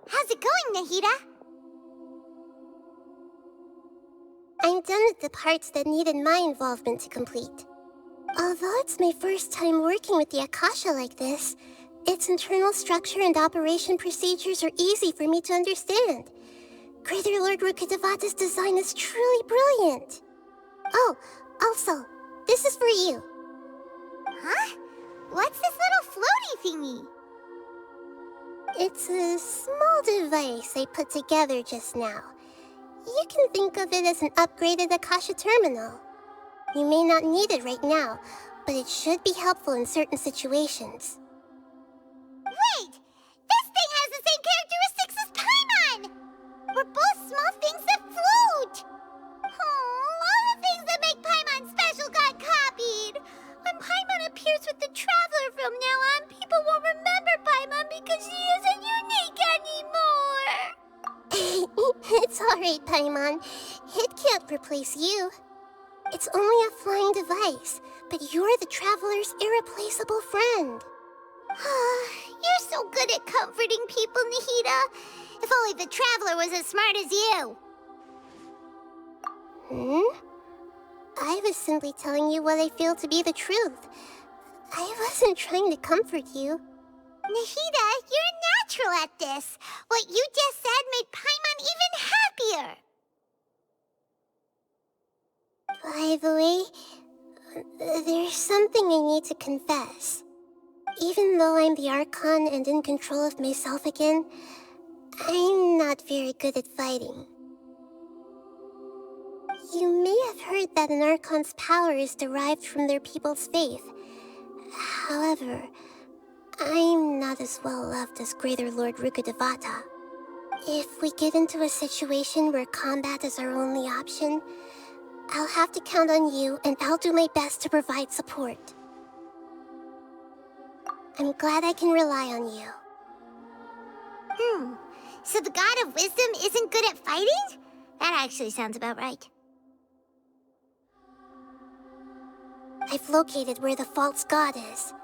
How's it going, Nahida? I'm done with the parts that needed my involvement to complete. Although it's my first time working with the Akasha like this, its internal structure and operation procedures are easy for me to understand. Greater Lord Rukkhadevata's design is truly brilliant. Oh, also, this is for you. Huh? What's this little floaty thingy? It's a small device I put together just now. You can think of it as an upgraded Akasha terminal. You may not need it right now, but it should be helpful in certain situations. Wait! This thing has the same characteristics as Paimon! We're both small things that float! Oh, all the things that make Paimon special got copied! When Paimon appears with the Traveler from now on, people won't remember Paimon because she isn't unique anymore! It's alright, Paimon. It can't replace you. It's only a flying device, but you're the Traveler's irreplaceable friend. You're so good at comforting people, Nahida. If only the Traveler was as smart as you. I was simply telling you what I feel to be the truth. I wasn't trying to comfort you. Nahida, you're natural at this. What you just said made Paimon even happier. By the way, there's something I need to confess. Even though I'm the Archon and in control of myself again, I'm not very good at fighting. You may have heard that an Archon's power is derived from their people's faith. However, I'm not as well loved as Greater Lord Rukkhadevata. If we get into a situation where combat is our only option, I'll have to count on you, and I'll do my best to provide support. I'm glad I can rely on you. So the God of Wisdom isn't good at fighting? That actually sounds about right. I've located where the false god is.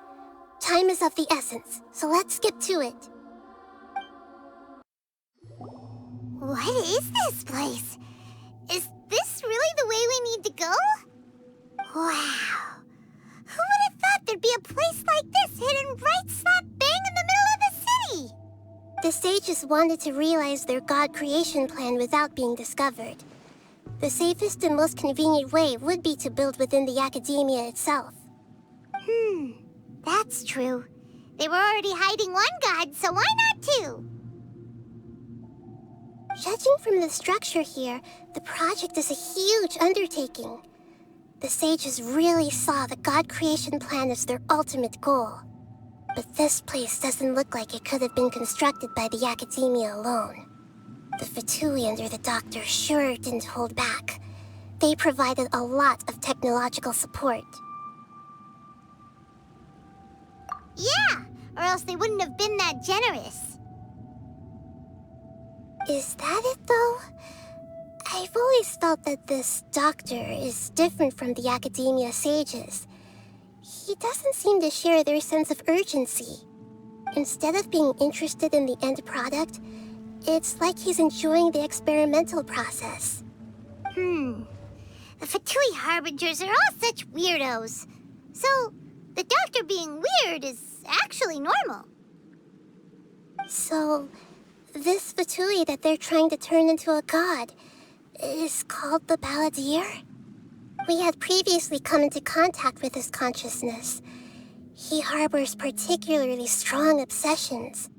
Time is of the essence, so let's skip to it. What is this place? Is this really the way we need to go? Wow. Who would have thought there'd be a place like this hidden right slap bang in the middle of the city? The sages wanted to realize their god creation plan without being discovered. The safest and most convenient way would be to build within the academia itself. That's true. They were already hiding one god, so why not two? Judging from the structure here, the project is a huge undertaking. The sages really saw the god creation plan as their ultimate goal. But this place doesn't look like it could have been constructed by the academia alone. The Fatui under the Doctor sure didn't hold back. They provided a lot of technological support. Yeah, or else they wouldn't have been that generous. Is that it, though? I've always felt that this Doctor is different from the academia sages. He doesn't seem to share their sense of urgency. Instead of being interested in the end product, it's like he's enjoying the experimental process. The Fatui Harbingers are all such weirdos. So, the Doctor being weird is actually normal. So, this Fatui that they're trying to turn into a god is called the Balladeer? We had previously come into contact with his consciousness. He harbors particularly strong obsessions.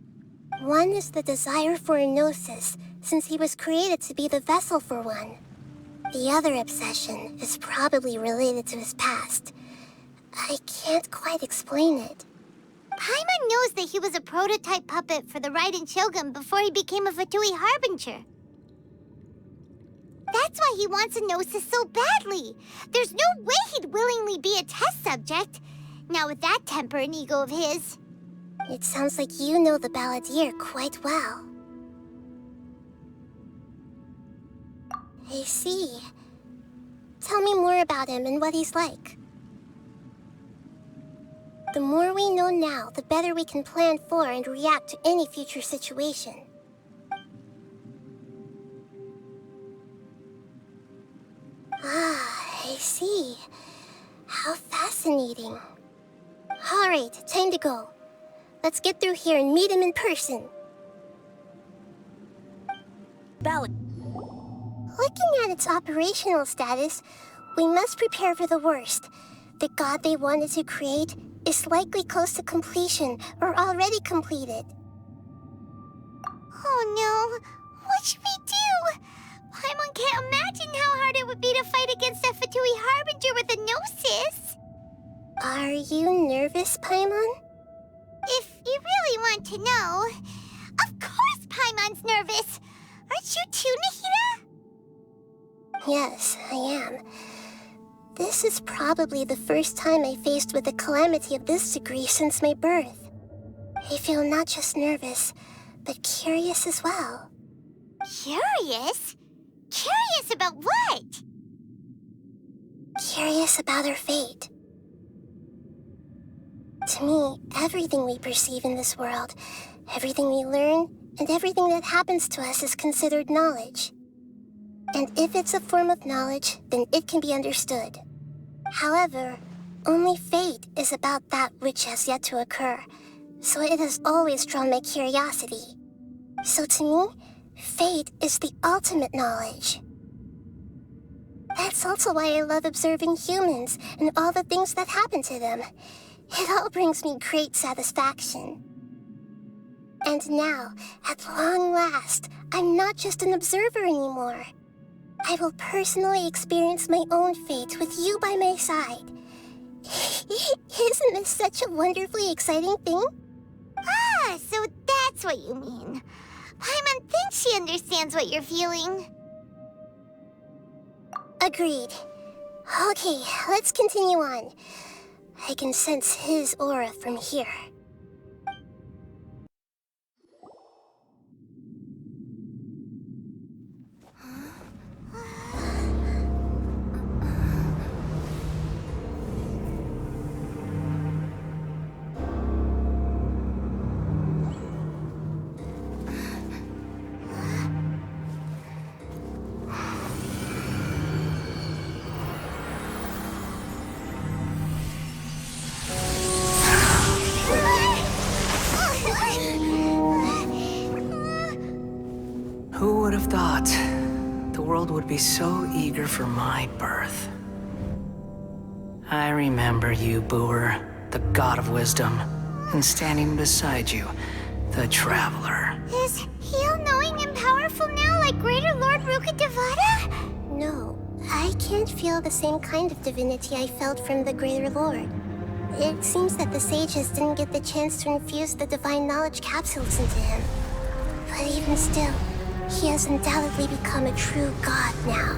One is the desire for a gnosis, since he was created to be the vessel for one. The other obsession is probably related to his past. I can't quite explain it. Paimon knows that he was a prototype puppet for the Raiden Shogun before he became a Fatui Harbinger. That's why he wants a gnosis so badly. There's no way he'd willingly be a test subject. Now with that temper and ego of his. It sounds like you know the Balladeer quite well. I see. Tell me more about him and what he's like. The more we know now, the better we can plan for and react to any future situation. Ah, I see. How fascinating. Alright, time to go. Let's get through here and meet him in person. Looking at its operational status, we must prepare for the worst. The god they wanted to create is likely close to completion or already completed. Oh no, what should we do? Paimon can't imagine how hard it would be to fight against a Fatui Harbinger with a Gnosis. Are you nervous, Paimon? If you really want to know, of course Paimon's nervous. Aren't you too, Nahida? Yes, I am. This is probably the first time I faced with a calamity of this degree since my birth. I feel not just nervous, but curious as well. Curious? Curious about what? Curious about our fate. To me, everything we perceive in this world, everything we learn, and everything that happens to us is considered knowledge. And if it's a form of knowledge, then it can be understood. However, only fate is about that which has yet to occur, so it has always drawn my curiosity. So to me, fate is the ultimate knowledge. That's also why I love observing humans and all the things that happen to them. It all brings me great satisfaction. And now, at long last, I'm not just an observer anymore. I will personally experience my own fate with you by my side. Isn't this such a wonderfully exciting thing? Ah, so that's what you mean. Paimon thinks she understands what you're feeling. Agreed. Okay, let's continue on. I can sense his aura from here. Who would have thought the world would be so eager for my birth? I remember you, Booer, the god of wisdom, and standing beside you, the traveler. Is he all-knowing and powerful now like Greater Lord Rukkhadevata? No, I can't feel the same kind of divinity I felt from the Greater Lord. It seems that the sages didn't get the chance to infuse the divine knowledge capsules into him. But even still, he has undoubtedly become a true god now.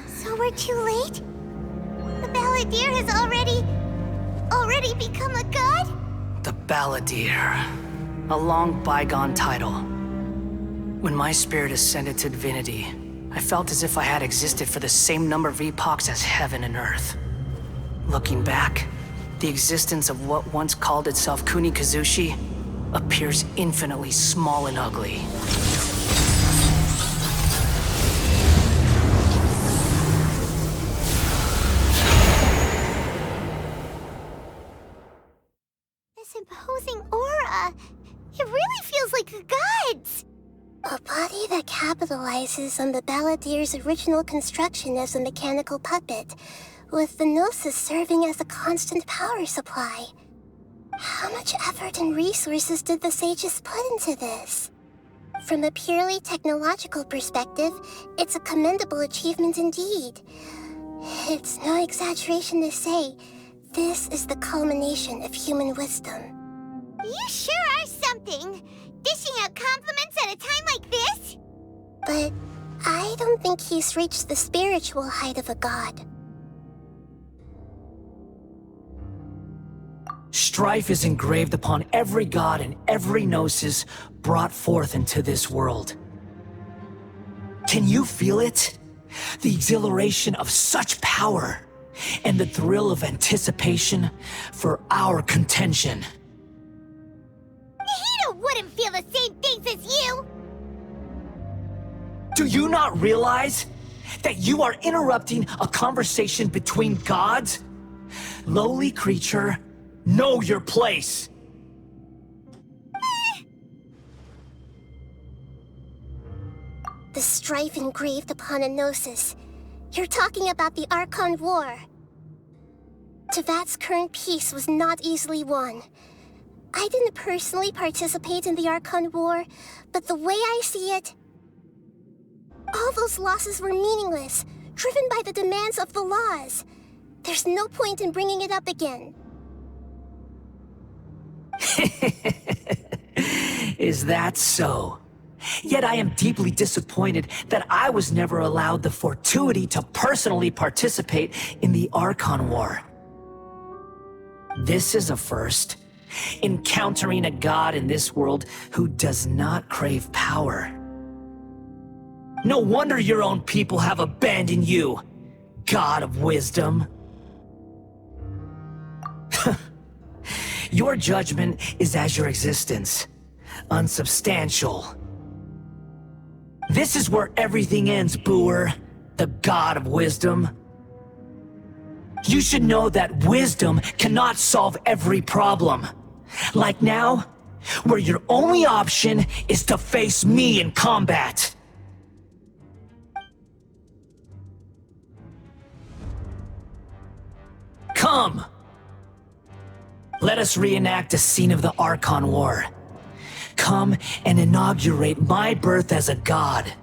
So we're too late? The Balladeer has already become a god? The Balladeer. A long bygone title. When my spirit ascended to divinity, I felt as if I had existed for the same number of epochs as heaven and earth. Looking back, the existence of what once called itself Kunikazushi appears infinitely small and ugly. This imposing aura, it really feels like a god's. A body that capitalizes on the Balladeer's original construction as a mechanical puppet, with the Gnosis serving as a constant power supply. How much effort and resources did the sages put into this? From a purely technological perspective, it's a commendable achievement indeed. It's no exaggeration to say, this is the culmination of human wisdom. You sure are something, dishing out compliments at a time like this? But I don't think he's reached the spiritual height of a god. Strife is engraved upon every god and every gnosis brought forth into this world. Can you feel it? The exhilaration of such power, and the thrill of anticipation for our contention. Nahida wouldn't feel the same things as you! Do you not realize that you are interrupting a conversation between gods? Lowly creature, know your place. The strife engraved upon a gnosis. You're talking about the Archon War. Tevat's current peace was not easily won. I didn't personally participate in the Archon War, but the way I see it, all those losses were meaningless, driven by the demands of the laws. There's no point in bringing it up again. Is that so? Yet I am deeply disappointed that I was never allowed the fortuity to personally participate in the Archon War. This is a first. Encountering a god in this world who does not crave power. No wonder your own people have abandoned you, God of Wisdom. Your judgment is as your existence, unsubstantial. This is where everything ends, Booer, the God of Wisdom. You should know that wisdom cannot solve every problem. Like now, where your only option is to face me in combat. Come! Let us reenact a scene of the Archon War. Come and inaugurate my birth as a god.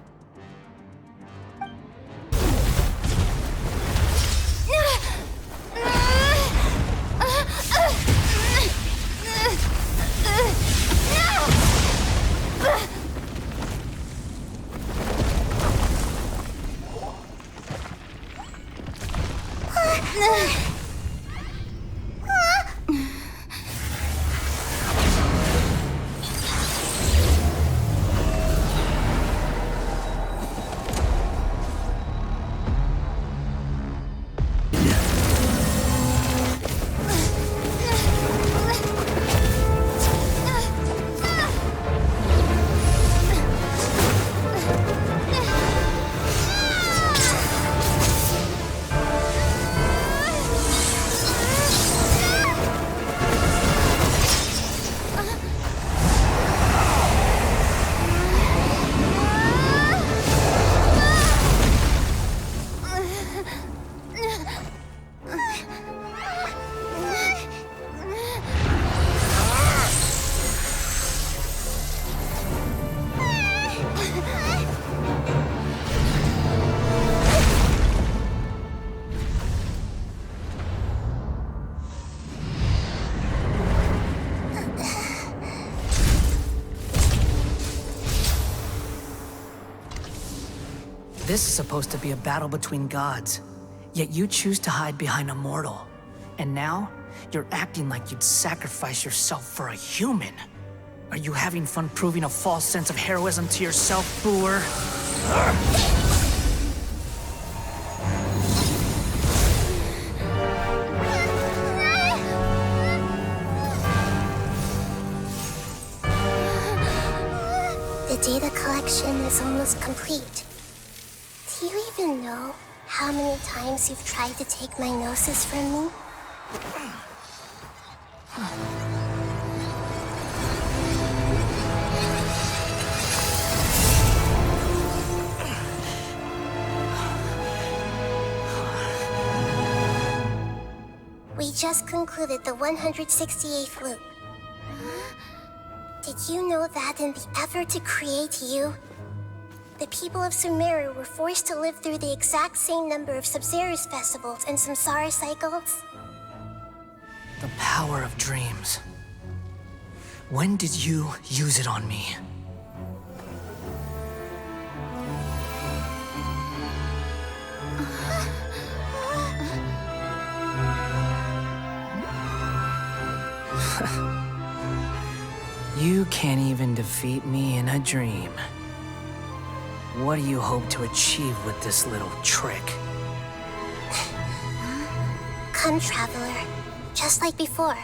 This is supposed to be a battle between gods, yet you choose to hide behind a mortal. And now, you're acting like you'd sacrifice yourself for a human. Are you having fun proving a false sense of heroism to yourself, Booer? The data collection is almost complete. Do you even know how many times you've tried to take my gnosis from me? We just concluded the 168th loop. Did you know that in the effort to create you, the people of Sumeru were forced to live through the exact same number of Sub-Zerus festivals and samsara cycles? The power of dreams. When did you use it on me? You can't even defeat me in a dream. What do you hope to achieve with this little trick? Come, Traveler. Just like before.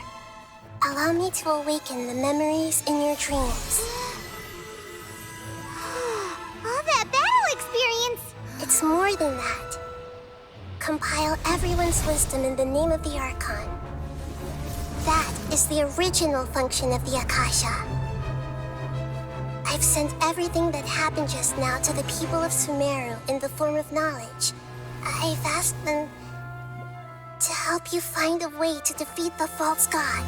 Allow me to awaken the memories in your dreams. All that battle experience! It's more than that. Compile everyone's wisdom in the name of the Archon. That is the original function of the Akasha. I've sent everything that happened just now to the people of Sumeru in the form of knowledge. I've asked them to help you find a way to defeat the false god.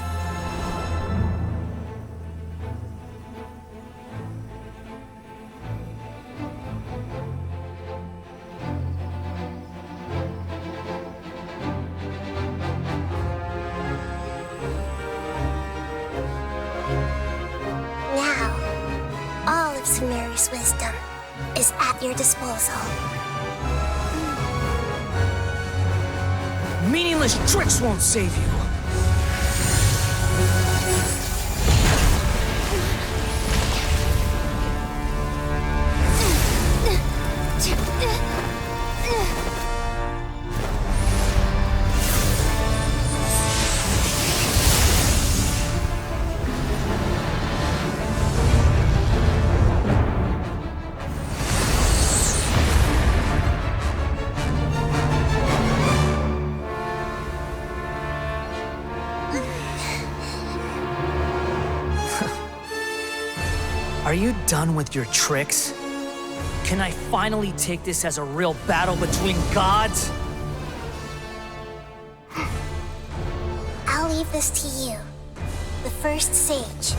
Now, all of Sumeru's wisdom is at your disposal. Meaningless tricks won't save you. Are you done with your tricks? Can I finally take this as a real battle between gods? I'll leave this to you, the first sage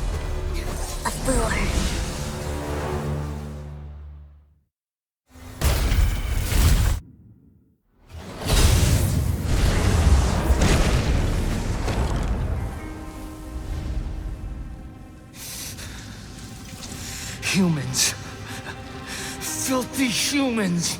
of Booer. Humans. Filthy humans.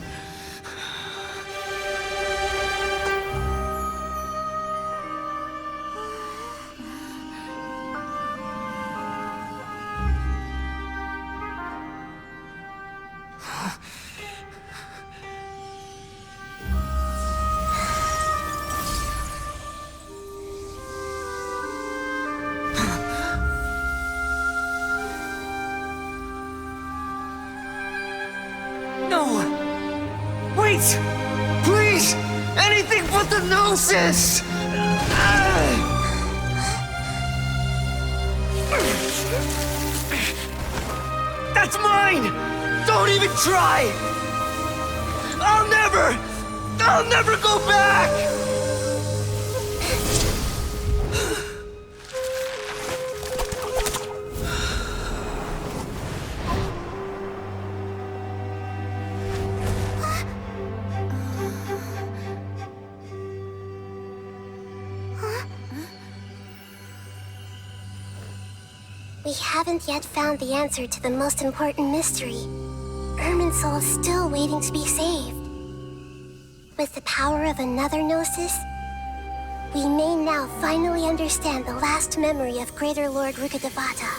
No! Wait! Please! Anything but the gnosis! That's mine! Don't even try! I'll never go back! We haven't yet found the answer to the most important mystery. Irminsul is still waiting to be saved. With the power of another Gnosis, we may now finally understand the last memory of Greater Lord Rukkhadevata.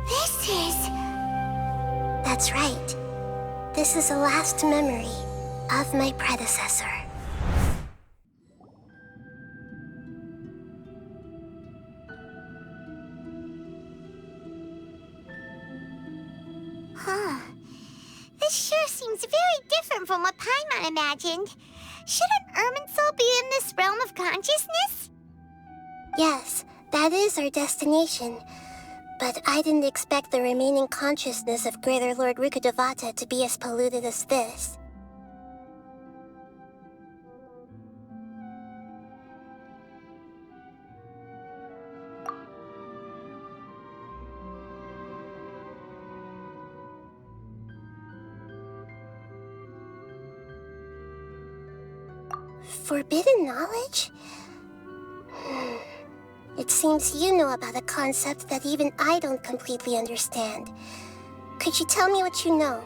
This is... That's right. This is the last memory of my predecessor. Huh. This sure seems very different from what Paimon imagined. Shouldn't Irminsul be in this realm of consciousness? Yes, that is our destination. But I didn't expect the remaining consciousness of Greater Lord Rukkhadevata to be as polluted as this. Forbidden knowledge? It seems you know about a concept that even I don't completely understand. Could you tell me what you know?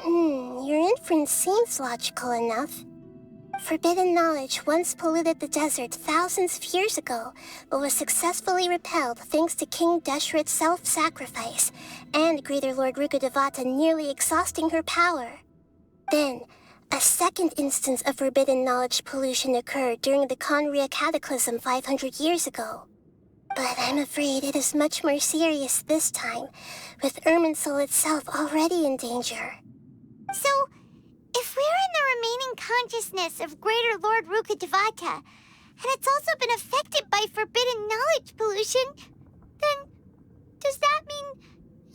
Your inference seems logical enough. Forbidden knowledge once polluted the desert thousands of years ago, but was successfully repelled thanks to King Deshret's self-sacrifice, and Greater Lord Rukkhadevata nearly exhausting her power. Then, A second instance of forbidden knowledge pollution occurred during the Conria Cataclysm 500 years ago. But I'm afraid it is much more serious this time, with Irminsul itself already in danger. So, if we're in the remaining consciousness of Greater Lord Rukkhadevata, and it's also been affected by forbidden knowledge pollution, then does that mean,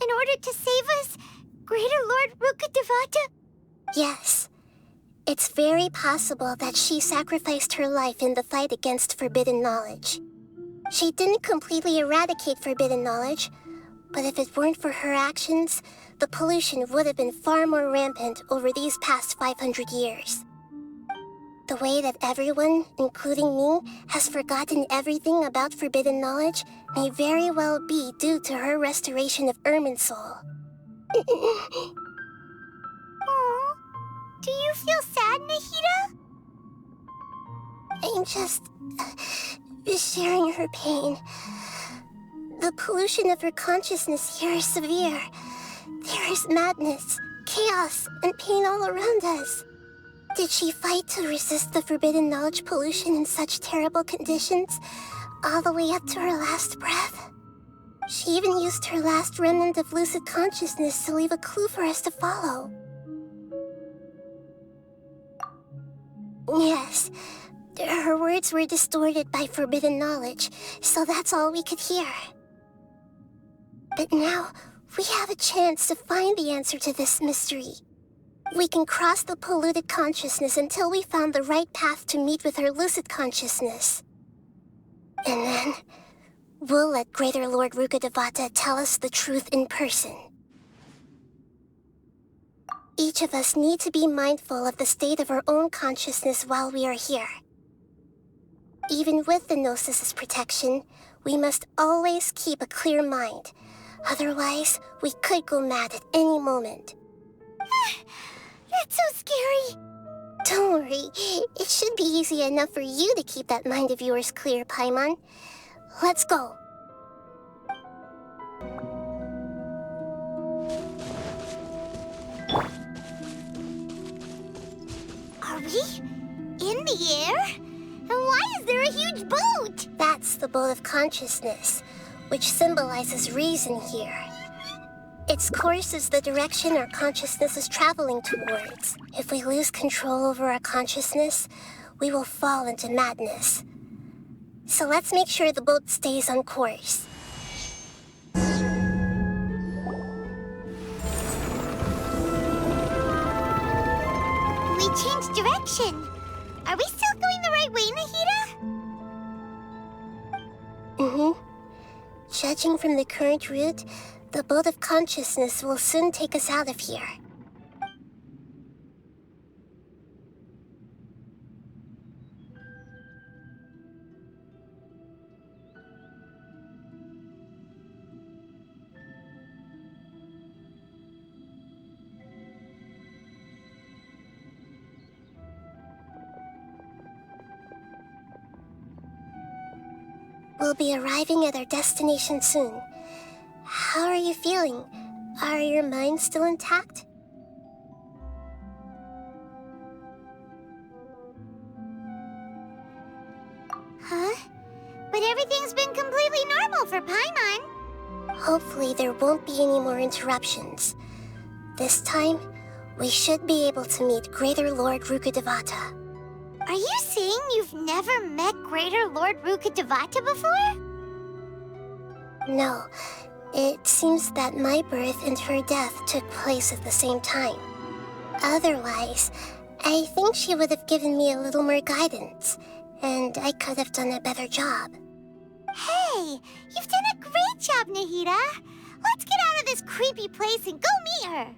in order to save us, Greater Lord Rukkhadevata? Yes. It's very possible that she sacrificed her life in the fight against forbidden knowledge. She didn't completely eradicate forbidden knowledge, but if it weren't for her actions, the pollution would have been far more rampant over these past 500 years. The way that everyone, including me, has forgotten everything about forbidden knowledge may very well be due to her restoration of Irminsul. Aww. Do you feel sad, Nahida? I'm just sharing her pain. The pollution of her consciousness here is severe. There is madness, chaos, and pain all around us. Did she fight to resist the forbidden knowledge pollution in such terrible conditions, all the way up to her last breath? She even used her last remnant of lucid consciousness to leave a clue for us to follow. Yes, her words were distorted by forbidden knowledge, so that's all we could hear. But now, we have a chance to find the answer to this mystery. We can cross the polluted consciousness until we found the right path to meet with her lucid consciousness. And then, we'll let Greater Lord Rukkhadevata tell us the truth in person. Each of us need to be mindful of the state of our own consciousness while we are here. Even with the Gnosis' protection, we must always keep a clear mind. Otherwise, we could go mad at any moment. That's so scary. Don't worry, it should be easy enough for you to keep that mind of yours clear, Paimon. Let's go. Are we in the air? And why is there a huge boat? That's the boat of consciousness, which symbolizes reason here. Its course is the direction our consciousness is traveling towards. If we lose control over our consciousness, we will fall into madness. So let's make sure the boat stays on course. We changed direction. Are we still going the right way, Nahida? Mm-hmm. Judging from the current route, the boat of consciousness will soon take us out of here. We'll be arriving at our destination soon. How are you feeling? Are your minds still intact? Huh? But everything's been completely normal for Paimon. Hopefully there won't be any more interruptions. This time, we should be able to meet Greater Lord Rukkhadevata. Are you saying you've never met Greater Lord Rukkhadevata before? No, it seems that my birth and her death took place at the same time. Otherwise, I think she would have given me a little more guidance, and I could have done a better job. Hey, you've done a great job, Nahida. Let's get out of this creepy place and go meet her.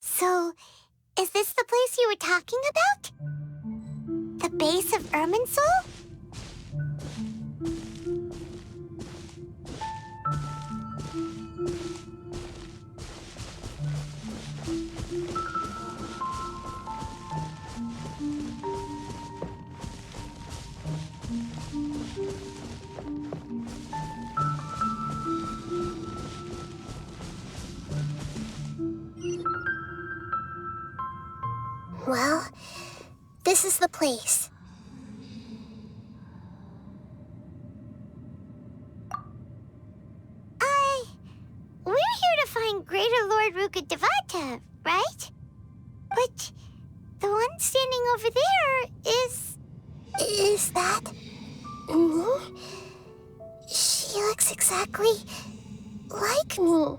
So, is this the place you were talking about? The base of Irminsul? this is the place. We're here to find Greater Lord Rukkhadevata, right? But the one standing over there is... Is that me? She looks exactly like me.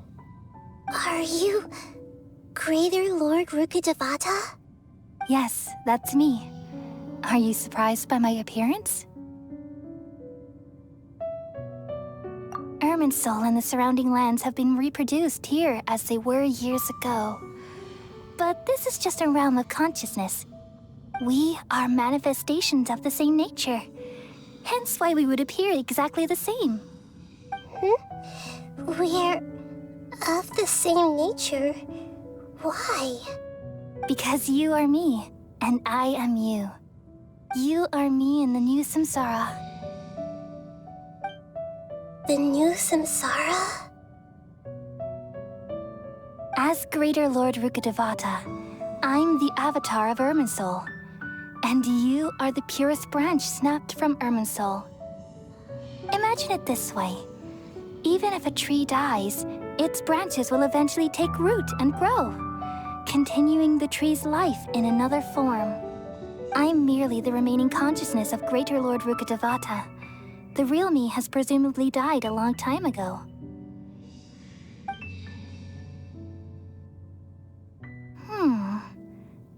Are you Greater Lord Rukkhadevata? Yes, that's me. Are you surprised by my appearance? Irminsul and the surrounding lands have been reproduced here as they were years ago. But this is just a realm of consciousness. We are manifestations of the same nature. Hence why we would appear exactly the same. We're of the same nature. Why? Because you are me, and I am you. You are me in the new samsara. The new samsara? As Greater Lord Rukkhadevata, I'm the avatar of Irminsul. And you are the purest branch snapped from Irminsul. Imagine it this way. Even if a tree dies, its branches will eventually take root and grow, continuing the tree's life in another form. I'm merely the remaining consciousness of Greater Lord Rukkhadevata. The real me has presumably died a long time ago.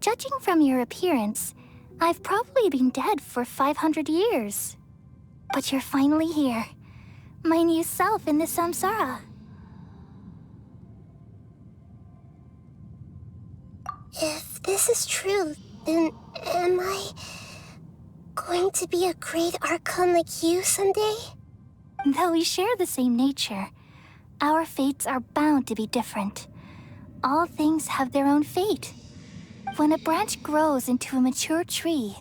Judging from your appearance, I've probably been dead for 500 years. But you're finally here. My new self in the samsara. If this is true, then am I going to be a great Archon like you someday? Though we share the same nature, our fates are bound to be different. All things have their own fate. When a branch grows into a mature tree,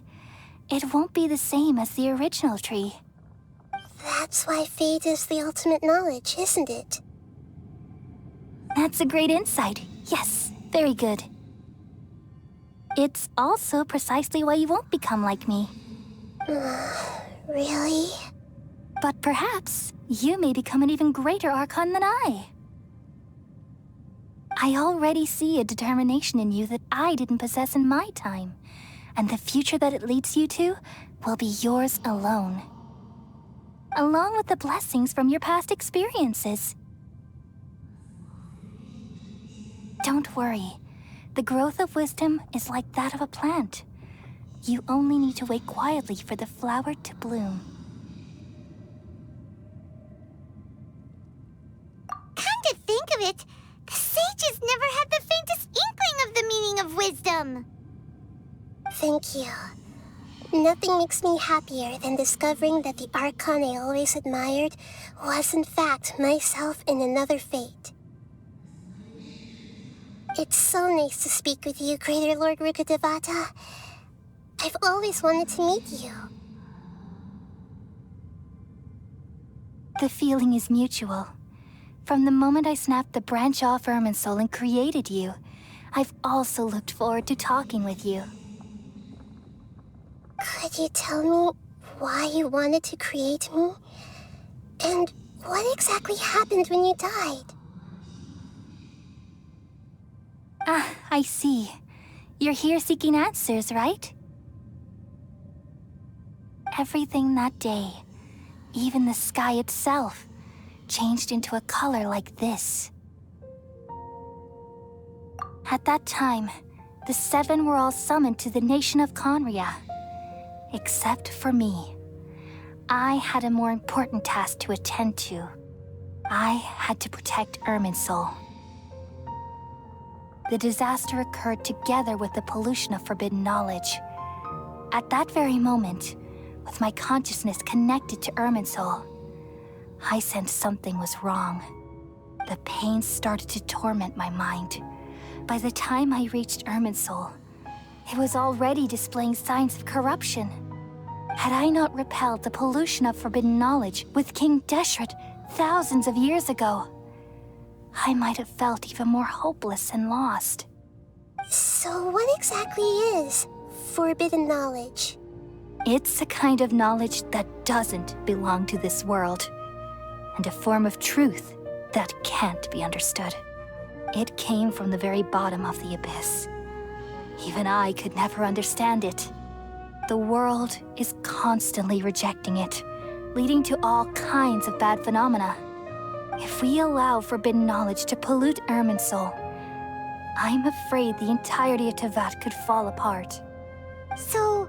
it won't be the same as the original tree. That's why fate is the ultimate knowledge, isn't it? That's a great insight. Yes, very good. It's also precisely why you won't become like me. Really? But perhaps you may become an even greater Archon than I. I already see a determination in you that I didn't possess in my time, and the future that it leads you to will be yours alone. Along with the blessings from your past experiences. Don't worry. The growth of wisdom is like that of a plant. You only need to wait quietly for the flower to bloom. Come to think of it, the sages never had the faintest inkling of the meaning of wisdom. Thank you. Nothing makes me happier than discovering that the Archon I always admired was in fact myself in another fate. It's so nice to speak with you, Greater Lord Rukkhadevata. I've always wanted to meet you. The feeling is mutual. From the moment I snapped the branch off Irminsul and created you, I've also looked forward to talking with you. Could you tell me why you wanted to create me? And what exactly happened when you died? Ah, I see. You're here seeking answers, right? Everything that day, even the sky itself, changed into a color like this. At that time, the seven were all summoned to the nation of Conria. Except for me. I had a more important task to attend to. I had to protect Irminsul. The disaster occurred together with the pollution of forbidden knowledge. At that very moment, with my consciousness connected to Irminsul, I sensed something was wrong. The pain started to torment my mind. By the time I reached Irminsul, it was already displaying signs of corruption. Had I not repelled the pollution of forbidden knowledge with King Deshret thousands of years ago, I might have felt even more hopeless and lost. So what exactly is forbidden knowledge? It's a kind of knowledge that doesn't belong to this world, and a form of truth that can't be understood. It came from the very bottom of the abyss. Even I could never understand it. The world is constantly rejecting it, leading to all kinds of bad phenomena. If we allow forbidden knowledge to pollute Irminsul, I'm afraid the entirety of Tevat could fall apart. So,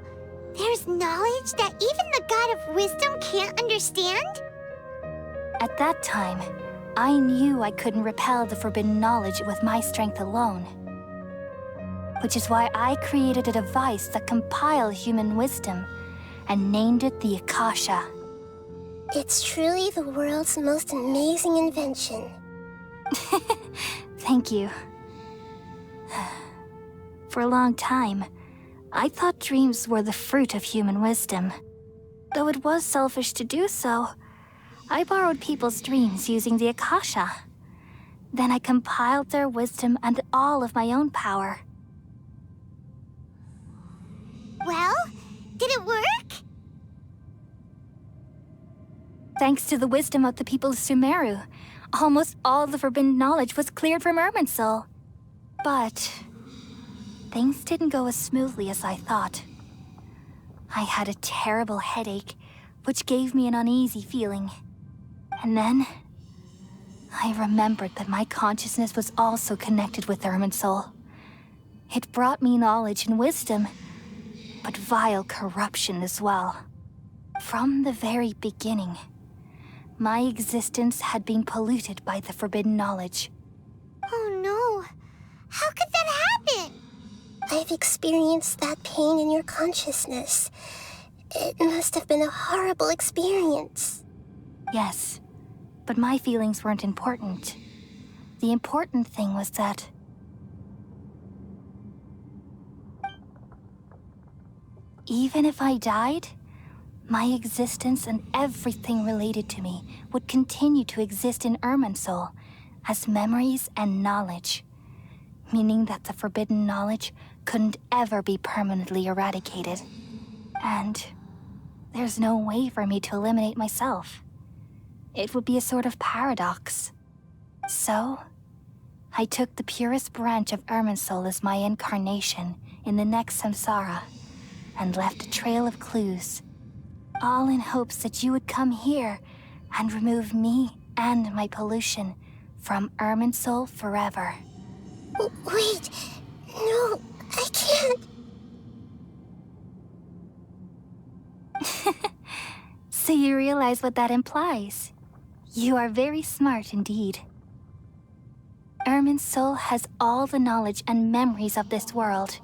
there's knowledge that even the God of Wisdom can't understand? At that time, I knew I couldn't repel the forbidden knowledge with my strength alone. Which is why I created a device that compiled human wisdom and named it the Akasha. It's truly the world's most amazing invention. Thank you. For a long time, I thought dreams were the fruit of human wisdom. Though it was selfish to do so, I borrowed people's dreams using the Akasha. Then I compiled their wisdom and all of my own power. Well, did it work? Thanks to the wisdom of the people of Sumeru, almost all the forbidden knowledge was cleared from Irminsul. But things didn't go as smoothly as I thought. I had a terrible headache, which gave me an uneasy feeling. And then, I remembered that my consciousness was also connected with Irminsul. It brought me knowledge and wisdom, but vile corruption as well. From the very beginning, my existence had been polluted by the forbidden knowledge. Oh no. How could that happen? I've experienced that pain in your consciousness. It must have been a horrible experience. Yes, but my feelings weren't important. The important thing was that even if I died, my existence and everything related to me would continue to exist in Irminsul as memories and knowledge, meaning that the forbidden knowledge couldn't ever be permanently eradicated. And there's no way for me to eliminate myself. It would be a sort of paradox. So, I took the purest branch of Irminsul as my incarnation in the next samsara, and left a trail of clues, all in hopes that you would come here and remove me and my pollution from Irminsul forever. Wait, no, I can't. So you realize what that implies? You are very smart indeed. Irminsul has all the knowledge and memories of this world.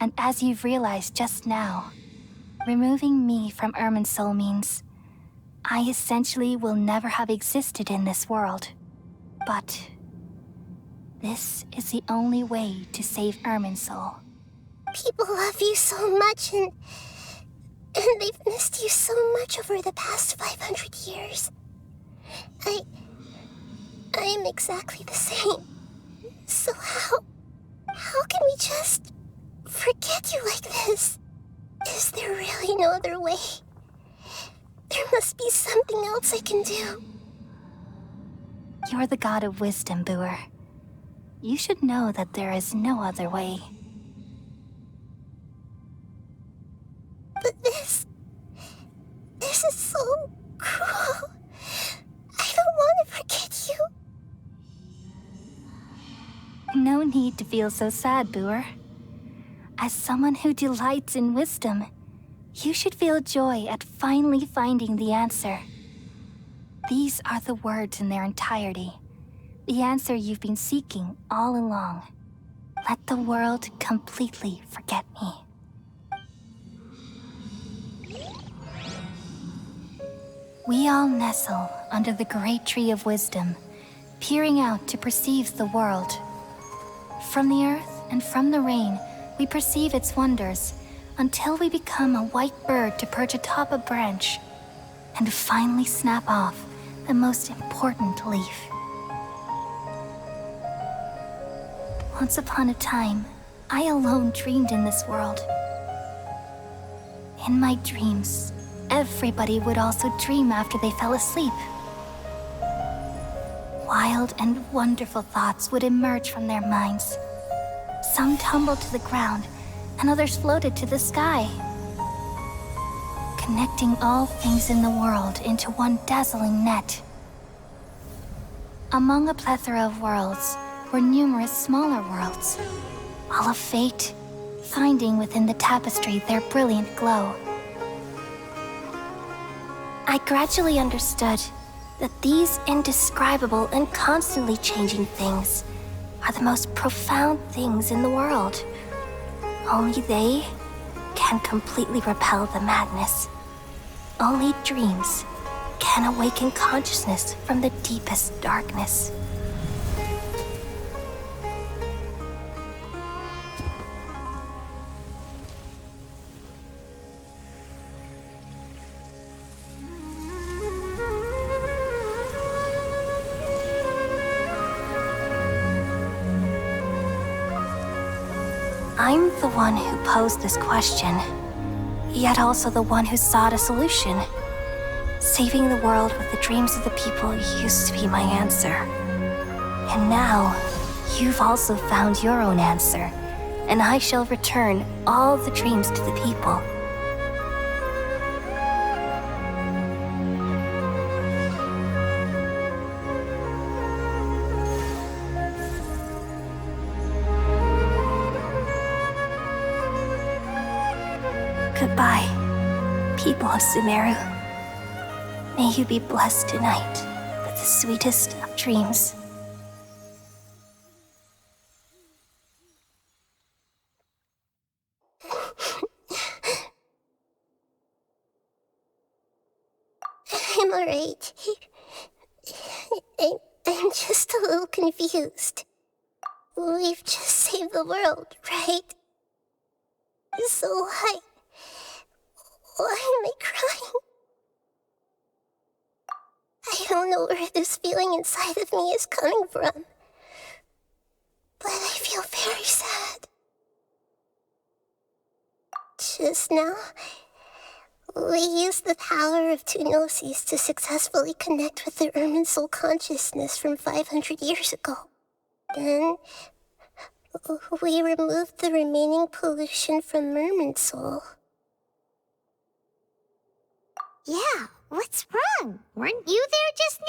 And as you've realized just now, removing me from Irminsul means I essentially will never have existed in this world. But this is the only way to save Irminsul. People love you so much, and they've missed you so much over the past 500 years. I am exactly the same. So how can we just forget you like this? Is there really no other way? There must be something else I can do. You're the god of wisdom, Booer. You should know that there is no other way. But this is so cruel. I don't want to forget you. No need to feel so sad, Booer. As someone who delights in wisdom, you should feel joy at finally finding the answer. These are the words in their entirety. The answer you've been seeking all along. Let the world completely forget me. We all nestle under the great tree of wisdom, peering out to perceive the world. From the earth and from the rain, we perceive its wonders until we become a white bird to perch atop a branch and finally snap off the most important leaf. Once upon a time, I alone dreamed in this world, In my dreams, everybody would also dream after they fell asleep. Wild and wonderful thoughts would emerge from their minds. Some tumbled to the ground, and others floated to the sky, connecting all things in the world into one dazzling net. Among a plethora of worlds were numerous smaller worlds, all of fate, finding within the tapestry their brilliant glow. I gradually understood that these indescribable and constantly changing things are the most profound things in the world. Only they can completely repel the madness. Only dreams can awaken consciousness from the deepest darkness. I'm the one who posed this question, yet also the one who sought a solution. Saving the world with the dreams of the people used to be my answer. And now, you've also found your own answer, and I shall return all the dreams to the people. Goodbye, people of Sumeru. May you be blessed tonight with the sweetest of dreams. I'm alright. I'm just a little confused. We've just saved the world, right? So why am I crying? I don't know where this feeling inside of me is coming from, but I feel very sad. Just now, we used the power of two gnosis to successfully connect with the Ermin soul consciousness from 500 years ago. Then, we removed the remaining pollution from Ermin soul. Yeah, what's wrong? Weren't you there just now?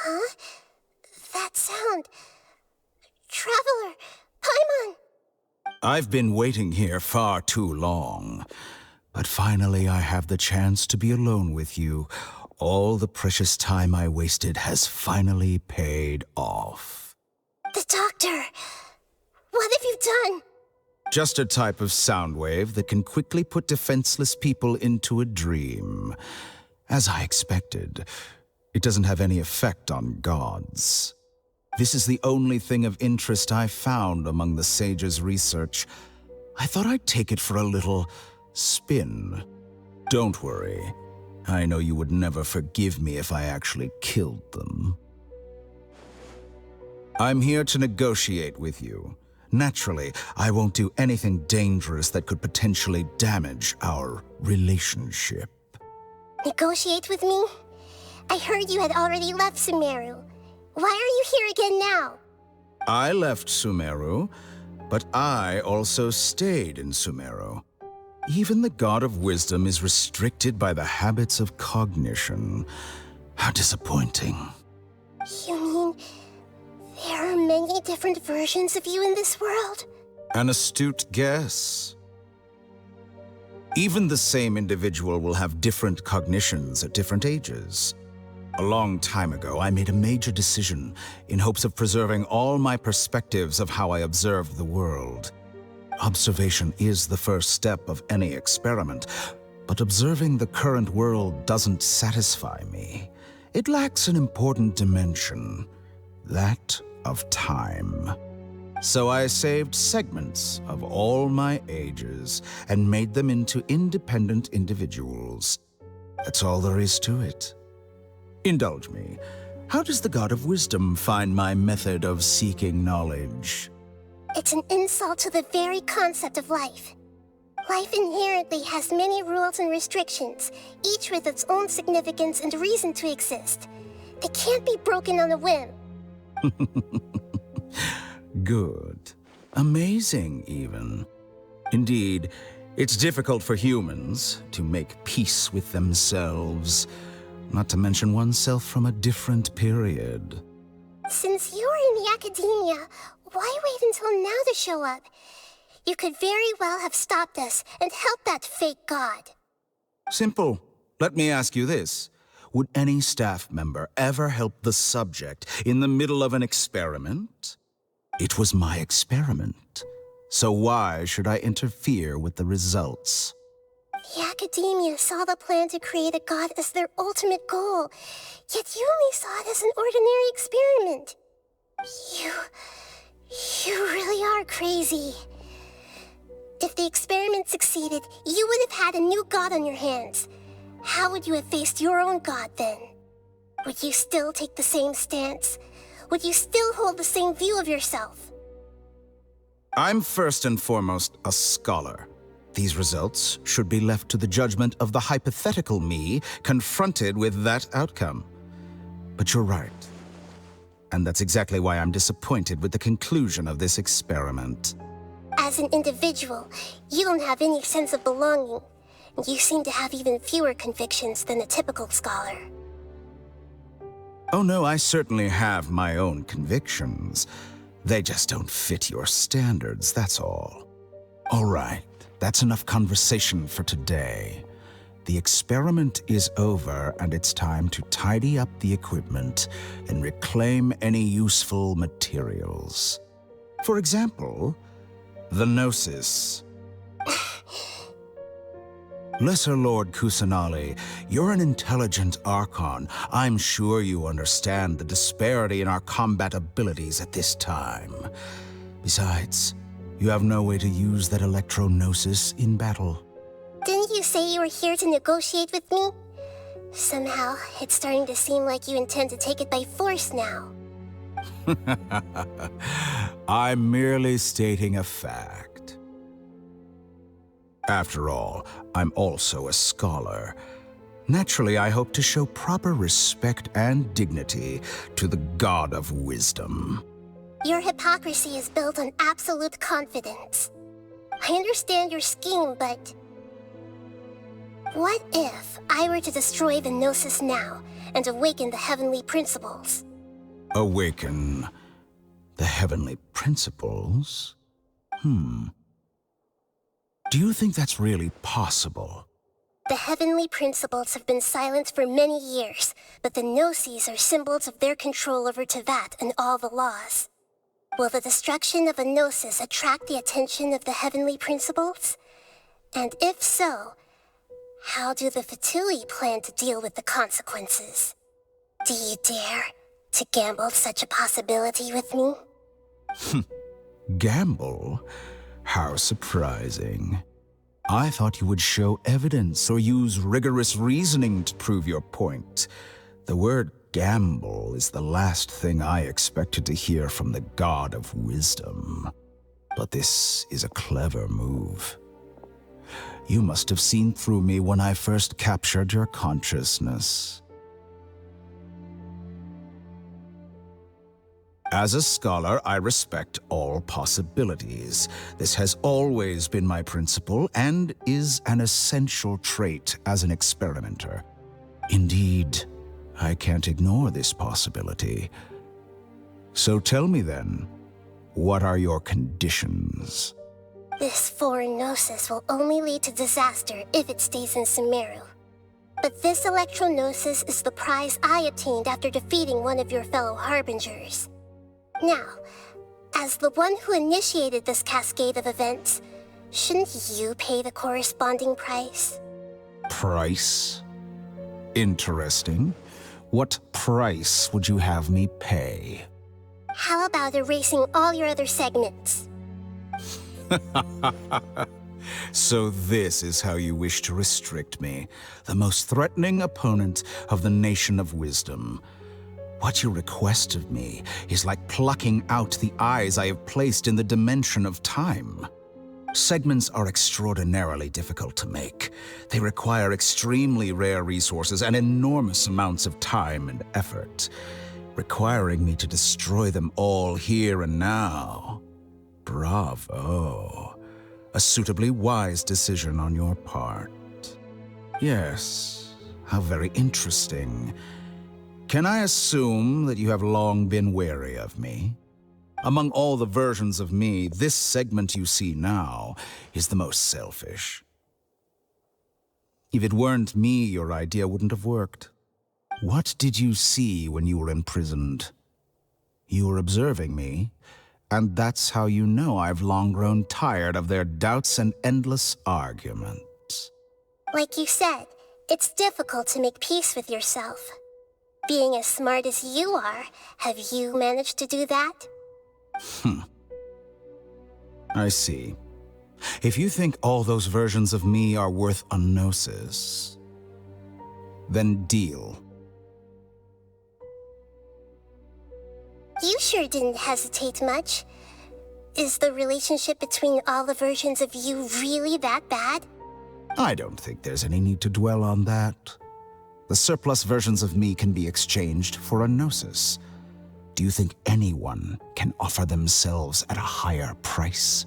Huh? That sound. Traveler! Paimon! I've been waiting here far too long. But finally I have the chance to be alone with you. All the precious time I wasted has finally paid off. The doctor! What have you done? Just a type of sound wave that can quickly put defenseless people into a dream. As I expected, it doesn't have any effect on gods. This is the only thing of interest I found among the sage's research. I thought I'd take it for a little spin. Don't worry. I know you would never forgive me if I actually killed them. I'm here to negotiate with you. Naturally, I won't do anything dangerous that could potentially damage our relationship. Negotiate with me? I heard you had already left Sumeru. Why are you here again now? I left Sumeru, but I also stayed in Sumeru. Even the God of Wisdom is restricted by the habits of cognition. How disappointing. You mean there are many different versions of you in this world? An astute guess. Even the same individual will have different cognitions at different ages. A long time ago, I made a major decision in hopes of preserving all my perspectives of how I observed the world. Observation is the first step of any experiment, but observing the current world doesn't satisfy me. It lacks an important dimension, that of time. So I saved segments of all my ages and made them into independent individuals. That's all there is to it. Indulge me. How does the God of Wisdom find my method of seeking knowledge? It's an insult to the very concept of life. Life inherently has many rules and restrictions, each with its own significance and reason to exist. They can't be broken on a whim. Good. Amazing, even. Indeed, it's difficult for humans to make peace with themselves, not to mention oneself from a different period. Since you're in the academia, why wait until now to show up? You could very well have stopped us and helped that fake god. Simple. Let me ask you this. Would any staff member ever help the subject in the middle of an experiment? It was my experiment. So why should I interfere with the results? The academia saw the plan to create a god as their ultimate goal, yet you only saw it as an ordinary experiment. You really are crazy. If the experiment succeeded, you would have had a new god on your hands. How would you have faced your own god then? Would you still take the same stance? Would you still hold the same view of yourself? I'm first and foremost a scholar. These results should be left to the judgment of the hypothetical me confronted with that outcome. But you're right. And that's exactly why I'm disappointed with the conclusion of this experiment. As an individual, you don't have any sense of belonging. You seem to have even fewer convictions than a typical scholar. Oh no, I certainly have my own convictions. They just don't fit your standards, that's all. All right, that's enough conversation for today. The experiment is over, and it's time to tidy up the equipment and reclaim any useful materials. For example, the Gnosis. Lesser Lord Kusanali, you're an intelligent Archon. I'm sure you understand the disparity in our combat abilities at this time. Besides, you have no way to use that Electro-Gnosis in battle. Didn't you say you were here to negotiate with me? Somehow, it's starting to seem like you intend to take it by force now. I'm merely stating a fact. After all, I'm also a scholar. Naturally, I hope to show proper respect and dignity to the God of Wisdom. Your hypocrisy is built on absolute confidence. I understand your scheme, but... what if I were to destroy the Gnosis now and awaken the heavenly principles? Awaken the heavenly principles? Do you think that's really possible? The heavenly principles have been silent for many years, but the Gnosis are symbols of their control over Tevat and all the laws. Will the destruction of a Gnosis attract the attention of the heavenly principles? And if so, how do the Fatui plan to deal with the consequences? Do you dare to gamble such a possibility with me? Gamble? How surprising. I thought you would show evidence or use rigorous reasoning to prove your point. The word gamble is the last thing I expected to hear from the God of Wisdom. But this is a clever move. You must have seen through me when I first captured your consciousness. As a scholar, I respect all possibilities. This has always been my principle and is an essential trait as an experimenter. Indeed, I can't ignore this possibility. So tell me then, what are your conditions? This foreign Gnosis will only lead to disaster if it stays in Sumeru. But this electronosis is the prize I obtained after defeating one of your fellow Harbingers. Now, as the one who initiated this cascade of events, shouldn't you pay the corresponding price? Price? Interesting. What price would you have me pay? How about erasing all your other segments? So this is how you wish to restrict me, the most threatening opponent of the Nation of Wisdom. What you request of me is like plucking out the eyes I have placed in the dimension of time. Segments are extraordinarily difficult to make. They require extremely rare resources and enormous amounts of time and effort, requiring me to destroy them all here and now. Bravo. A suitably wise decision on your part. Yes, how very interesting. Can I assume that you have long been wary of me? Among all the versions of me, this segment you see now is the most selfish. If it weren't me, your idea wouldn't have worked. What did you see when you were imprisoned? You were observing me, and that's how you know I've long grown tired of their doubts and endless arguments. Like you said, it's difficult to make peace with yourself. Being as smart as you are, have you managed to do that? I see. If you think all those versions of me are worth a gnosis, then deal. You sure didn't hesitate much. Is the relationship between all the versions of you really that bad? I don't think there's any need to dwell on that. The surplus versions of me can be exchanged for a gnosis. Do you think anyone can offer themselves at a higher price?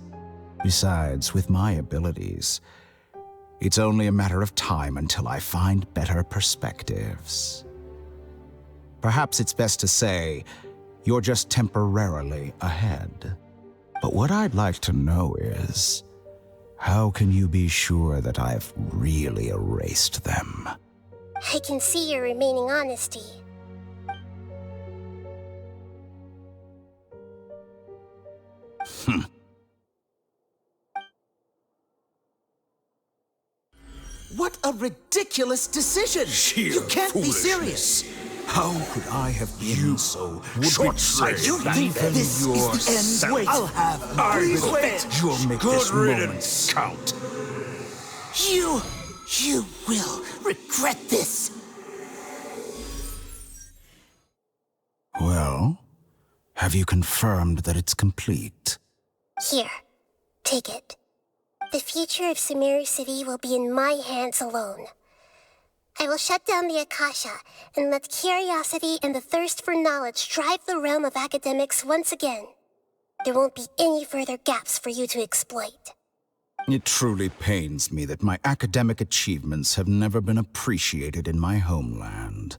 Besides, with my abilities, it's only a matter of time until I find better perspectives. Perhaps it's best to say, you're just temporarily ahead. But what I'd like to know is, how can you be sure that I've really erased them? I can see your remaining honesty. What a ridiculous decision! You can't be serious! How could I have been so short-sighted? You think this is the end? Wait, I'll have Please wait. You'll make this moment count. You will regret this. Well, have you confirmed that it's complete? Here, take it. The future of Sumeru City will be in my hands alone. I will shut down the Akasha and let curiosity and the thirst for knowledge drive the realm of academics once again. There won't be any further gaps for you to exploit. It truly pains me that my academic achievements have never been appreciated in my homeland.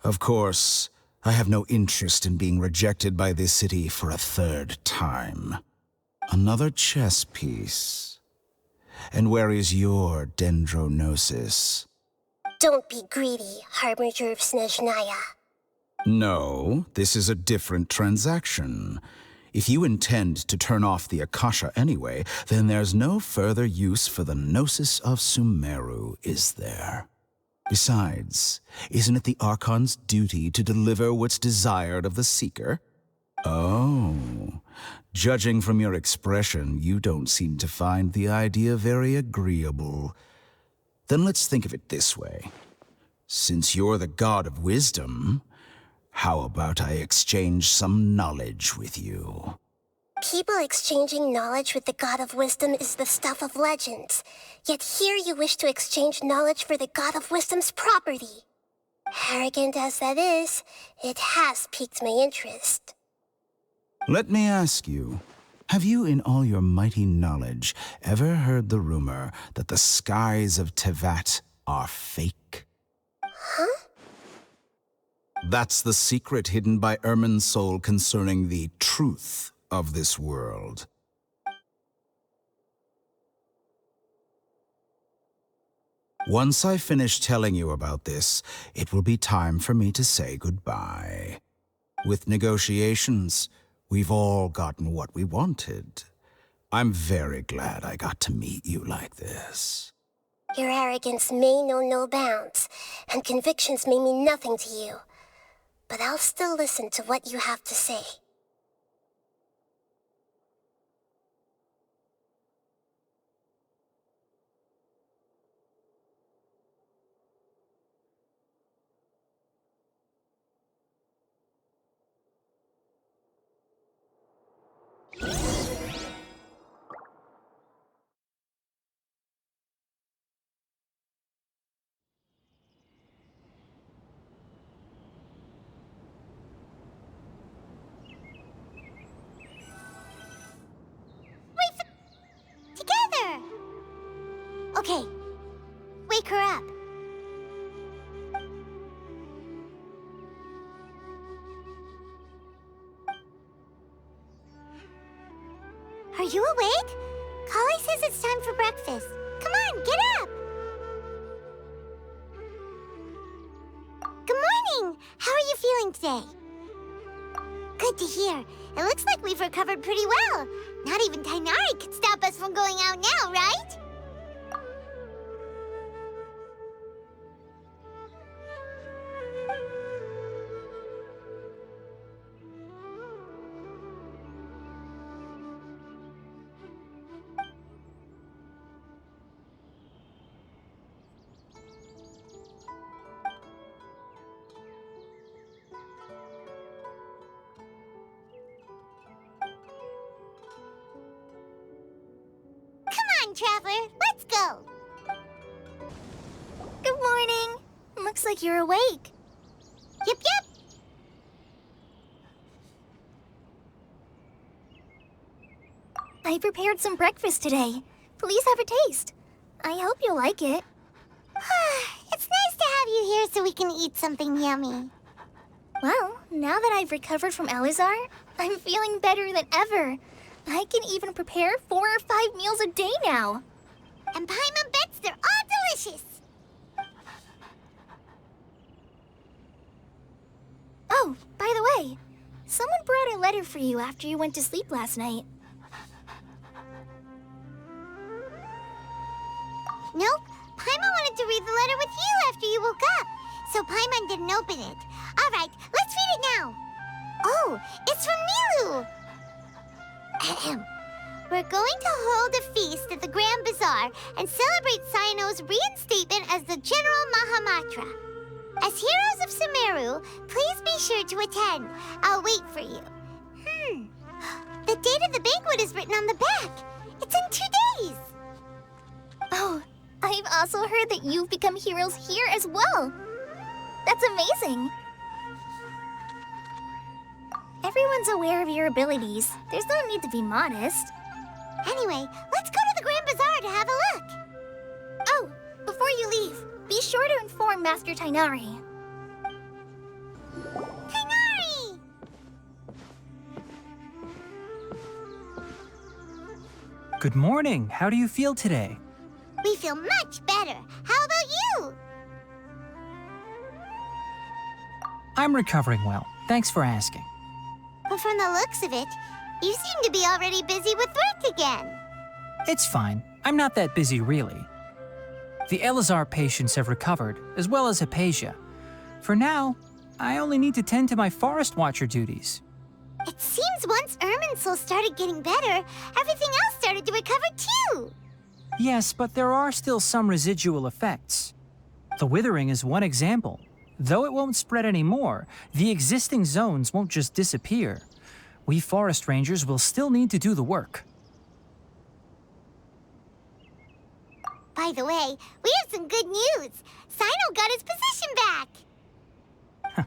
Of course, I have no interest in being rejected by this city for a third time. Another chess piece. And where is your dendronosis? Don't be greedy, Harbinger of Snezhnaya. No, this is a different transaction. If you intend to turn off the Akasha anyway, then there's no further use for the Gnosis of Sumeru, is there? Besides, isn't it the Archon's duty to deliver what's desired of the Seeker? Oh, judging from your expression, you don't seem to find the idea very agreeable. Then let's think of it this way. Since you're the god of wisdom, how about I exchange some knowledge with you? People exchanging knowledge with the God of Wisdom is the stuff of legends. Yet here you wish to exchange knowledge for the God of Wisdom's property. Arrogant as that is, it has piqued my interest. Let me ask you, have you in all your mighty knowledge ever heard the rumor that the skies of Tevat are fake? Huh? That's the secret hidden by Irminsul concerning the truth of this world. Once I finish telling you about this, it will be time for me to say goodbye. With negotiations, we've all gotten what we wanted. I'm very glad I got to meet you like this. Your arrogance may know no bounds, and convictions may mean nothing to you. But I'll still listen to what you have to say. Together! Okay, wake her up. Are you awake? Kali says it's time for breakfast. Come on, get up! Good morning! How are you feeling today? Good to hear. It looks like we've recovered pretty well. Not even Tainari could stop us from going out now, right? Traveler, let's go. Good morning. Looks like you're awake. Yep. I prepared some breakfast today. Please have a taste. I hope you'll like it. It's nice to have you here so we can eat something yummy. Well, now that I've recovered from Elazar, I'm feeling better than ever. I can even prepare 4 or 5 meals a day now. And Paimon bets they're all delicious. Oh, by the way, someone brought a letter for you after you went to sleep last night. Nope, Paimon wanted to read the letter with you after you woke up, so Paimon didn't open it. All right, let's read it now. Oh, it's from Milu. Ahem. We're going to hold a feast at the Grand Bazaar and celebrate Cyano's reinstatement as the General Mahamatra. As heroes of Sumeru, please be sure to attend. I'll wait for you. The date of the banquet is written on the back. It's in 2 days. Oh, I've also heard that you've become heroes here as well. That's amazing. Everyone's aware of your abilities. There's no need to be modest. Anyway, let's go to the Grand Bazaar to have a look. Oh, before you leave, be sure to inform Master Tainari. Tainari! Good morning. How do you feel today? We feel much better. How about you? I'm recovering well. Thanks for asking. But from the looks of it, you seem to be already busy with work again. It's fine. I'm not that busy, really. The Elazar patients have recovered, as well as Hypatia. For now, I only need to tend to my Forest Watcher duties. It seems once Irminsul started getting better, everything else started to recover too. Yes, but there are still some residual effects. The withering is one example. Though it won't spread anymore, the existing zones won't just disappear. We forest rangers will still need to do the work. By the way, we have some good news. Cyno got his position back.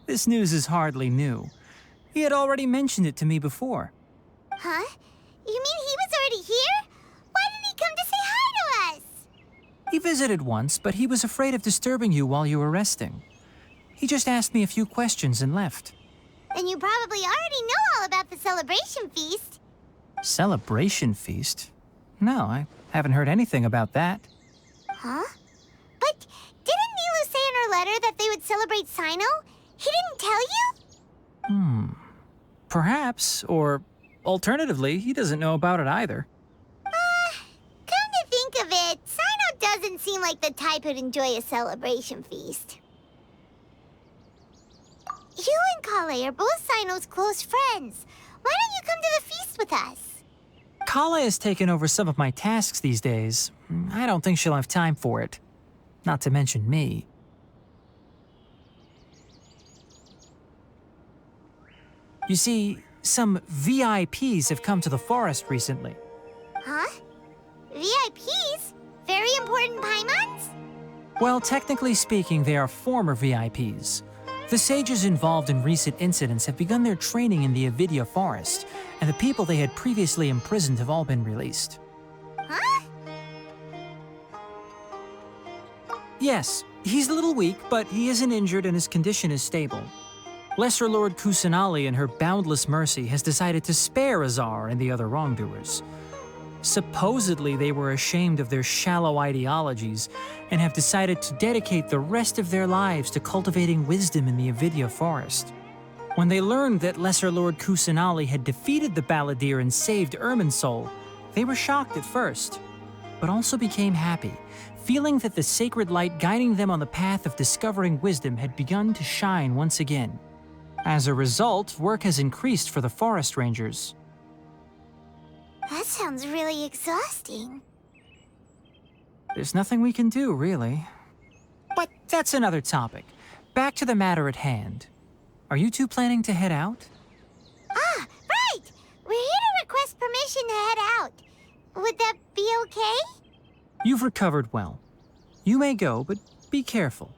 This news is hardly new. He had already mentioned it to me before. Huh? You mean he was already here? Why didn't he come to say hi to us? He visited once, but he was afraid of disturbing you while you were resting. He just asked me a few questions and left. Then you probably already know all about the celebration feast. Celebration feast? No, I haven't heard anything about that. Huh? letter that they would celebrate Sino? He didn't tell you? Perhaps, or alternatively, he doesn't know about it either. Come to think of it, Sino doesn't seem like the type who'd enjoy a celebration feast. You and Kale are both Sino's close friends. Why don't you come to the feast with us? Kala has taken over some of my tasks these days. I don't think she'll have time for it. Not to mention me. You see, some VIPs have come to the forest recently. Huh? VIPs? Very important Paimons? Well, technically speaking, they are former VIPs. The sages involved in recent incidents have begun their training in the Avidya forest, and the people they had previously imprisoned have all been released. Huh? Yes, he's a little weak, but he isn't injured and his condition is stable. Lesser Lord Kusanali, in her boundless mercy, has decided to spare Azar and the other wrongdoers. Supposedly, they were ashamed of their shallow ideologies and have decided to dedicate the rest of their lives to cultivating wisdom in the Avidya forest. When they learned that Lesser Lord Kusanali had defeated the Balladeer and saved Irminsul, they were shocked at first, but also became happy, feeling that the sacred light guiding them on the path of discovering wisdom had begun to shine once again. As a result, work has increased for the forest rangers. That sounds really exhausting. There's nothing we can do, really. But that's another topic. Back to the matter at hand. Are you two planning to head out? Ah, right! We're here to request permission to head out. Would that be okay? You've recovered well. You may go, but be careful.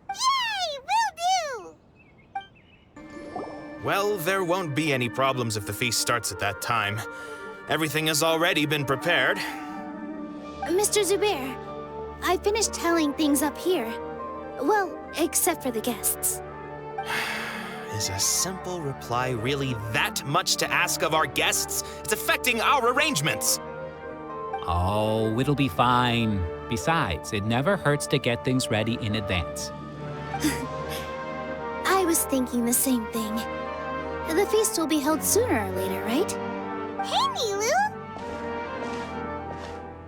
Yay! Will do! Well, there won't be any problems if the feast starts at that time. Everything has already been prepared. Mr. Zubair, I finished tallying things up here. Well, except for the guests. Is a simple reply really that much to ask of our guests? It's affecting our arrangements. Oh, it'll be fine. Besides, it never hurts to get things ready in advance. I was thinking the same thing. The feast will be held sooner or later, right? Hey, Nilu!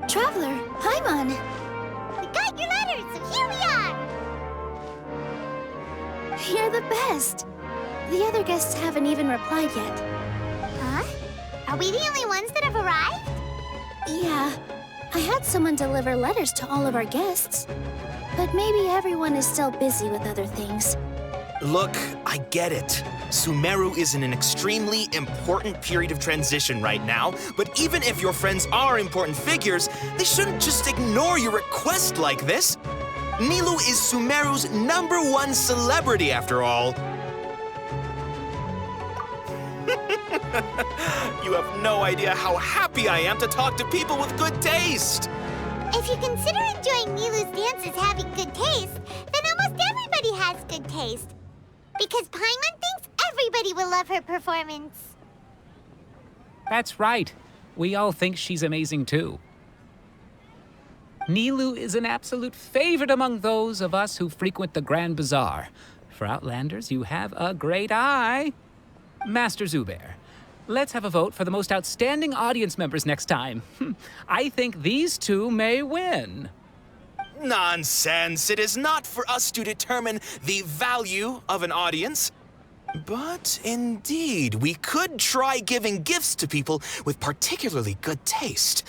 Traveler, Paimon! We got your letters, so here we are! You're the best! The other guests haven't even replied yet. Huh? Are we the only ones that have arrived? Yeah, I had someone deliver letters to all of our guests. But maybe everyone is still busy with other things. Look, I get it. Sumeru is in an extremely important period of transition right now, but even if your friends are important figures, they shouldn't just ignore your request like this. Nilu is Sumeru's #1 celebrity, after all. You have no idea how happy I am to talk to people with good taste. If you consider enjoying Nilu's dances having good taste, then almost everybody has good taste. Because Paimon thinks everybody will love her performance. That's right. We all think she's amazing too. Nilu is an absolute favorite among those of us who frequent the Grand Bazaar. For Outlanders, you have a great eye. Master Zubair, let's have a vote for the most outstanding audience members next time. I think these two may win. Nonsense. It is not for us to determine the value of an audience. But indeed, we could try giving gifts to people with particularly good taste.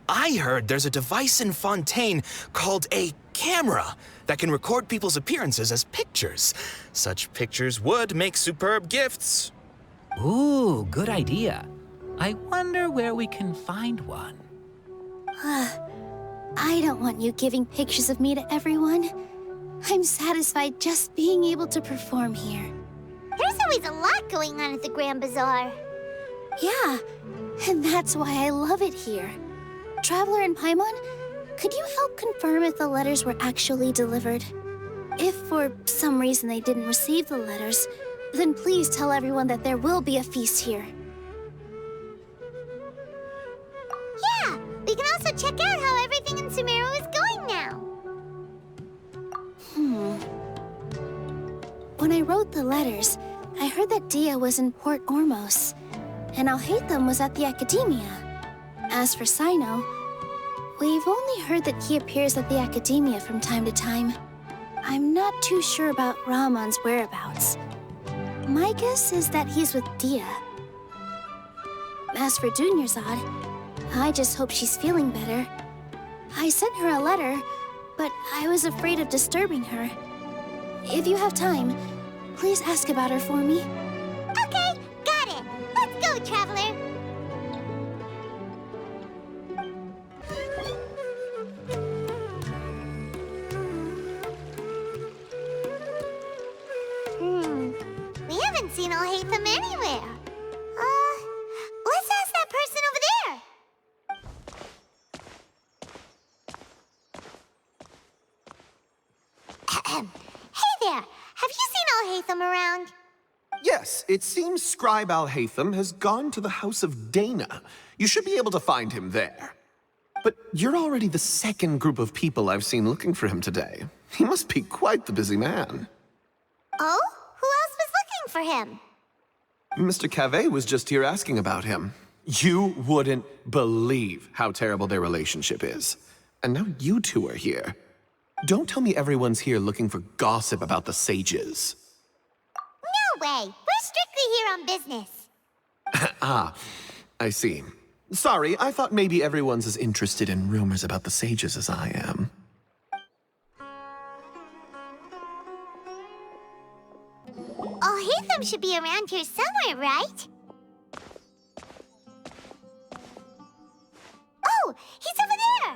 I heard there's a device in Fontaine called a camera that can record people's appearances as pictures. Such pictures would make superb gifts. Ooh, good idea. I wonder where we can find one. I don't want you giving pictures of me to everyone. I'm satisfied just being able to perform here. There's always a lot going on at the Grand Bazaar. Yeah, and that's why I love it here. Traveler and Paimon, could you help confirm if the letters were actually delivered? If for some reason they didn't receive the letters, then please tell everyone that there will be a feast here. Yeah, we can also check out how everything in Sumeru is going When I wrote the letters, I heard that Dia was in Port Ormos, and Alhaitham was at the Academia. As for Sino, we've only heard that he appears at the Academia from time to time. I'm not too sure about Rahman's whereabouts. My guess is that he's with Dia. As for Dunyarzad, I just hope she's feeling better. I sent her a letter, but I was afraid of disturbing her. If you have time, please ask about her for me. Okay, got it. Let's go, Traveler. We haven't seen Alhaitham anywhere. Let's ask that person over there. Hey there, have you seen Alhaitham around? Yes, it seems Scribe Alhaitham has gone to the House of Dana. You should be able to find him there. But you're already the second group of people I've seen looking for him today. He must be quite the busy man. Oh? Who else was looking for him? Mr. Cave was just here asking about him. You wouldn't believe how terrible their relationship is. And now you two are here. Don't tell me everyone's here looking for gossip about the sages. No way! We're strictly here on business. Ah, I see. Sorry, I thought maybe everyone's as interested in rumors about the sages as I am. Alhaitham should be around here somewhere, right? Oh, he's over there!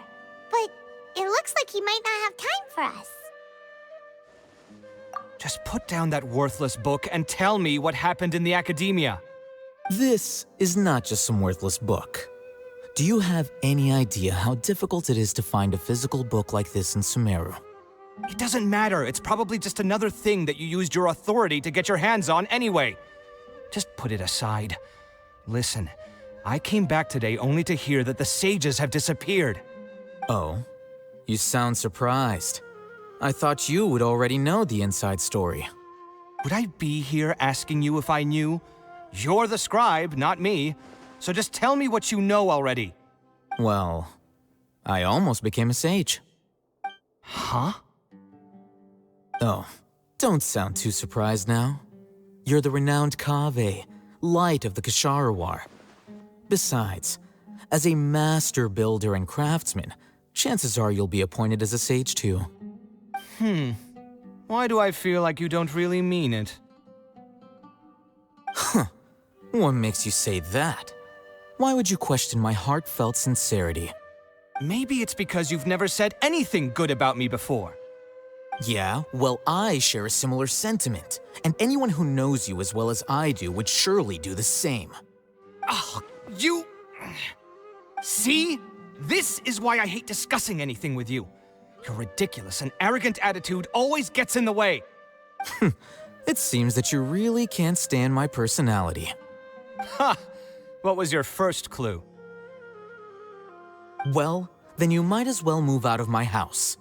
But it looks like he might not have time for us. Just put down that worthless book and tell me what happened in the Academia. This is not just some worthless book. Do you have any idea how difficult it is to find a physical book like this in Sumeru? It doesn't matter. It's probably just another thing that you used your authority to get your hands on anyway. Just put it aside. Listen, I came back today only to hear that the sages have disappeared. Oh, you sound surprised. I thought you would already know the inside story. Would I be here asking you if I knew? You're the scribe, not me. So just tell me what you know already. Well, I almost became a sage. Huh? Oh, don't sound too surprised now. You're the renowned Kaveh, light of the Kasharawar. Besides, as a master builder and craftsman, chances are you'll be appointed as a sage too. Why do I feel like you don't really mean it? Huh. What makes you say that? Why would you question my heartfelt sincerity? Maybe it's because you've never said anything good about me before. Yeah, well, I share a similar sentiment, and anyone who knows you as well as I do would surely do the same. Oh, you... See? This is why I hate discussing anything with you. Your ridiculous and arrogant attitude always gets in the way. It seems that you really can't stand my personality. Ha! What was your first clue? Well, then you might as well move out of my house.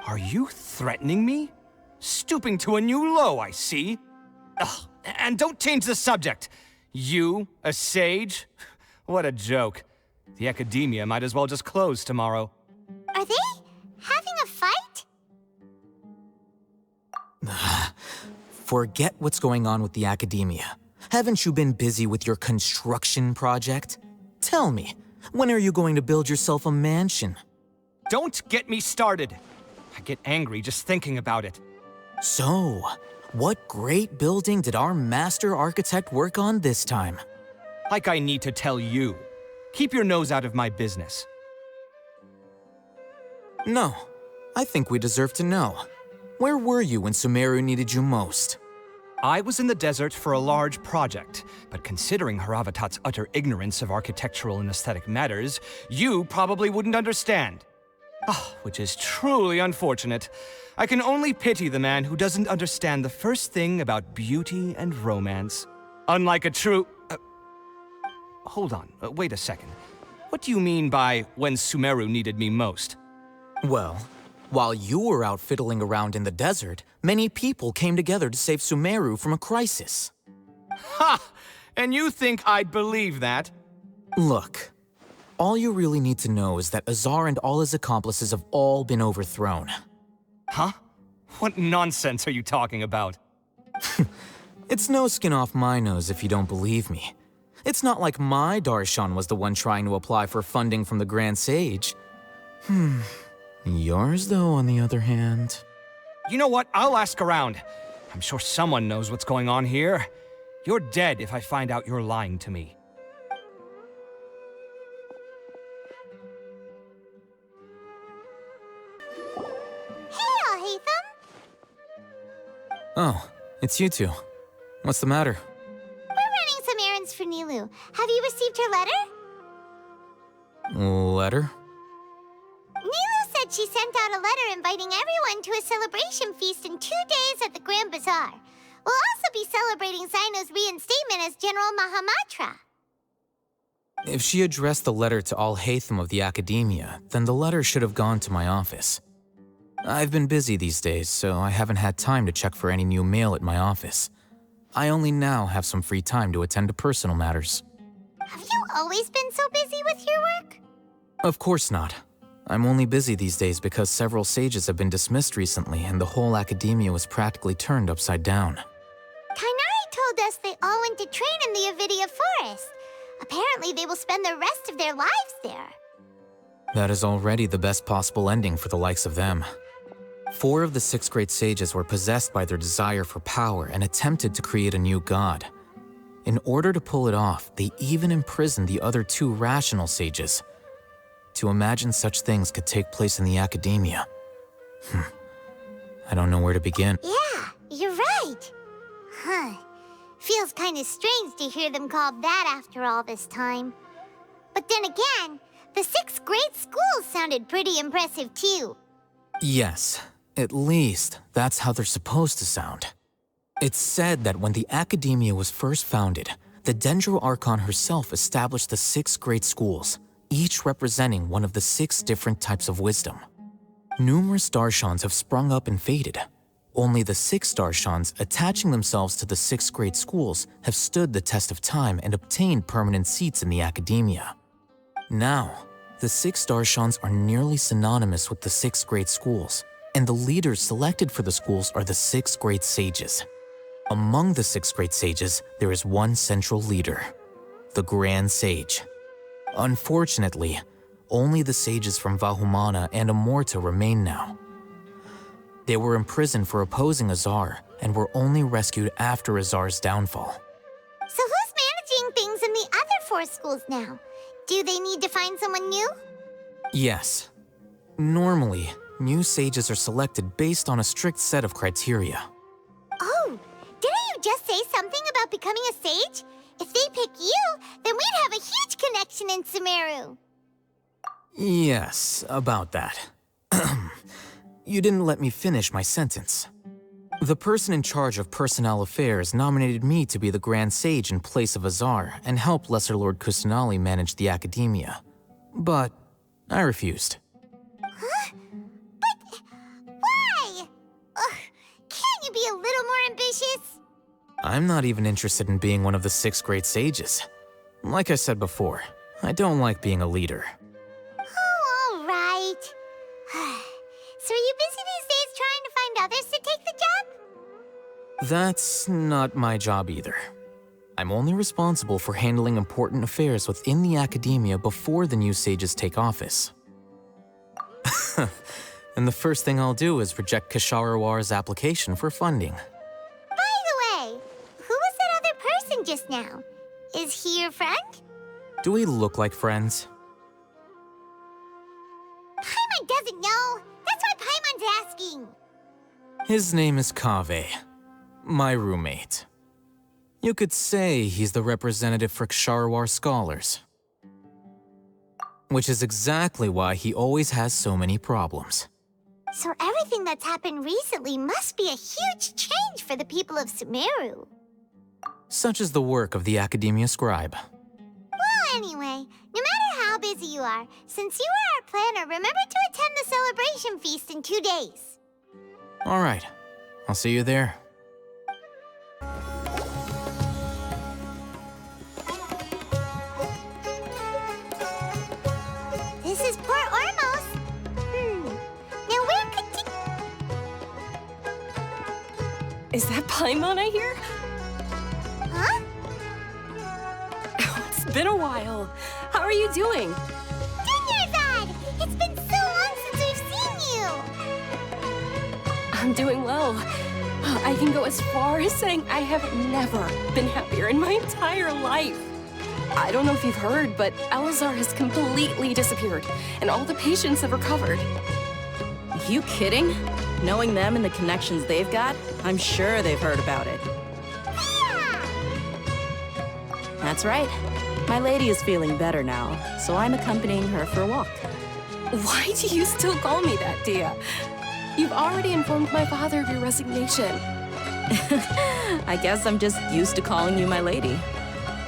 Are you threatening me? Stooping to a new low, I see. Ugh, and don't change the subject. You, a sage? What a joke. The Academia might as well just close tomorrow. Are they having a fight? Forget what's going on with the Academia. Haven't you been busy with your construction project? Tell me, when are you going to build yourself a mansion? Don't get me started. I get angry just thinking about it. So, what great building did our master architect work on this time? Like I need to tell you. Keep your nose out of my business. No, I think we deserve to know. Where were you when Sumeru needed you most? I was in the desert for a large project, but considering Haravatat's utter ignorance of architectural and aesthetic matters, you probably wouldn't understand. Which is truly unfortunate. I can only pity the man who doesn't understand the first thing about beauty and romance. Unlike a true... hold on, wait a second. What do you mean by when Sumeru needed me most? Well, While you were out fiddling around in the desert, many people came together to save Sumeru from a crisis. Ha! And you think I'd believe that? Look, all you really need to know is that Azar and all his accomplices have all been overthrown. Huh? What nonsense are you talking about? It's no skin off my nose if you don't believe me. It's not like my Darshan was the one trying to apply for funding from the Grand Sage. Yours, though, on the other hand... You know what? I'll ask around. I'm sure someone knows what's going on here. You're dead if I find out you're lying to me. Hey, Alhaitham! Oh, it's you two. What's the matter? We're running some errands for Nilu. Have you received her letter? Letter? Nilu said she sent out a letter inviting everyone to a celebration feast in 2 days at the Grand Bazaar. We'll also be celebrating Zaino's reinstatement as General Mahamatra. If she addressed the letter to Alhaitham of the Academia, then the letter should have gone to my office. I've been busy these days, so I haven't had time to check for any new mail at my office. I only now have some free time to attend to personal matters. Have you always been so busy with your work? Of course not. I'm only busy these days because several sages have been dismissed recently and the whole Academia was practically turned upside down. Kainari told us they all went to train in the Avidia Forest. Apparently they will spend the rest of their lives there. That is already the best possible ending for the likes of them. 4 of the 6 great sages were possessed by their desire for power and attempted to create a new god. In order to pull it off, they even imprisoned the other 2 rational sages. To imagine such things could take place in the Academia. I don't know where to begin. Yeah, you're right. Feels kind of strange to hear them called that after all this time. But then again, the 6 great schools sounded pretty impressive too. Yes, at least that's how they're supposed to sound. It's said that when the Academia was first founded, the Dendro Archon herself established the 6 great schools, each representing one of the 6 different types of wisdom. Numerous Darshans have sprung up and faded. Only the 6 Darshans attaching themselves to the 6 great schools have stood the test of time and obtained permanent seats in the Academia. Now, the 6 Darshans are nearly synonymous with the 6 great schools, and the leaders selected for the schools are the 6 great sages. Among the 6 great sages, there is one central leader, the Grand Sage. Unfortunately, only the sages from Vahumana and Amorta remain now. They were imprisoned for opposing Azar and were only rescued after Azar's downfall. So who's managing things in the other 4 schools now? Do they need to find someone new? Yes. Normally, new sages are selected based on a strict set of criteria. Oh, didn't you just say something about becoming a sage? If they pick you, then we'd have a huge connection in Sumeru. Yes, about that. You didn't let me finish my sentence. The person in charge of personnel affairs nominated me to be the Grand Sage in place of Azar and help Lesser Lord Kusanali manage the Academia. But I refused. Huh? But why? Can't you be a little more ambitious? I'm not even interested in being one of the 6 great sages. Like I said before, I don't like being a leader. Oh, all right. So are you busy these days trying to find others to take the job? That's not my job either. I'm only responsible for handling important affairs within the Academia before the new sages take office. And the first thing I'll do is reject Kasharawar's application for funding. By the way, who was that other person just now? Is he your friend? Do we look like friends? Paimon doesn't know. That's why Paimon's asking. His name is Kaveh, my roommate. You could say he's the representative for Ksharawar scholars. Which is exactly why he always has so many problems. So everything that's happened recently must be a huge change for the people of Sumeru. Such is the work of the Academia Scribe. Well, anyway, no matter how busy you are. Since you are our planner, remember to attend the celebration feast in 2 days. All right. I'll see you there. This is Port Ormos. Now where could Is that Paimon I hear? Huh? Oh, it's been a while. How are you doing? Dinyarzad! It's been so long since we've seen you! I'm doing well. I can go as far as saying I have never been happier in my entire life. I don't know if you've heard, but Elazar has completely disappeared, and all the patients have recovered. You kidding? Knowing them and the connections they've got, I'm sure they've heard about it. Yeah! That's right. My lady is feeling better now, so I'm accompanying her for a walk. Why do you still call me that, Dia? You've already informed my father of your resignation. I guess I'm just used to calling you my lady.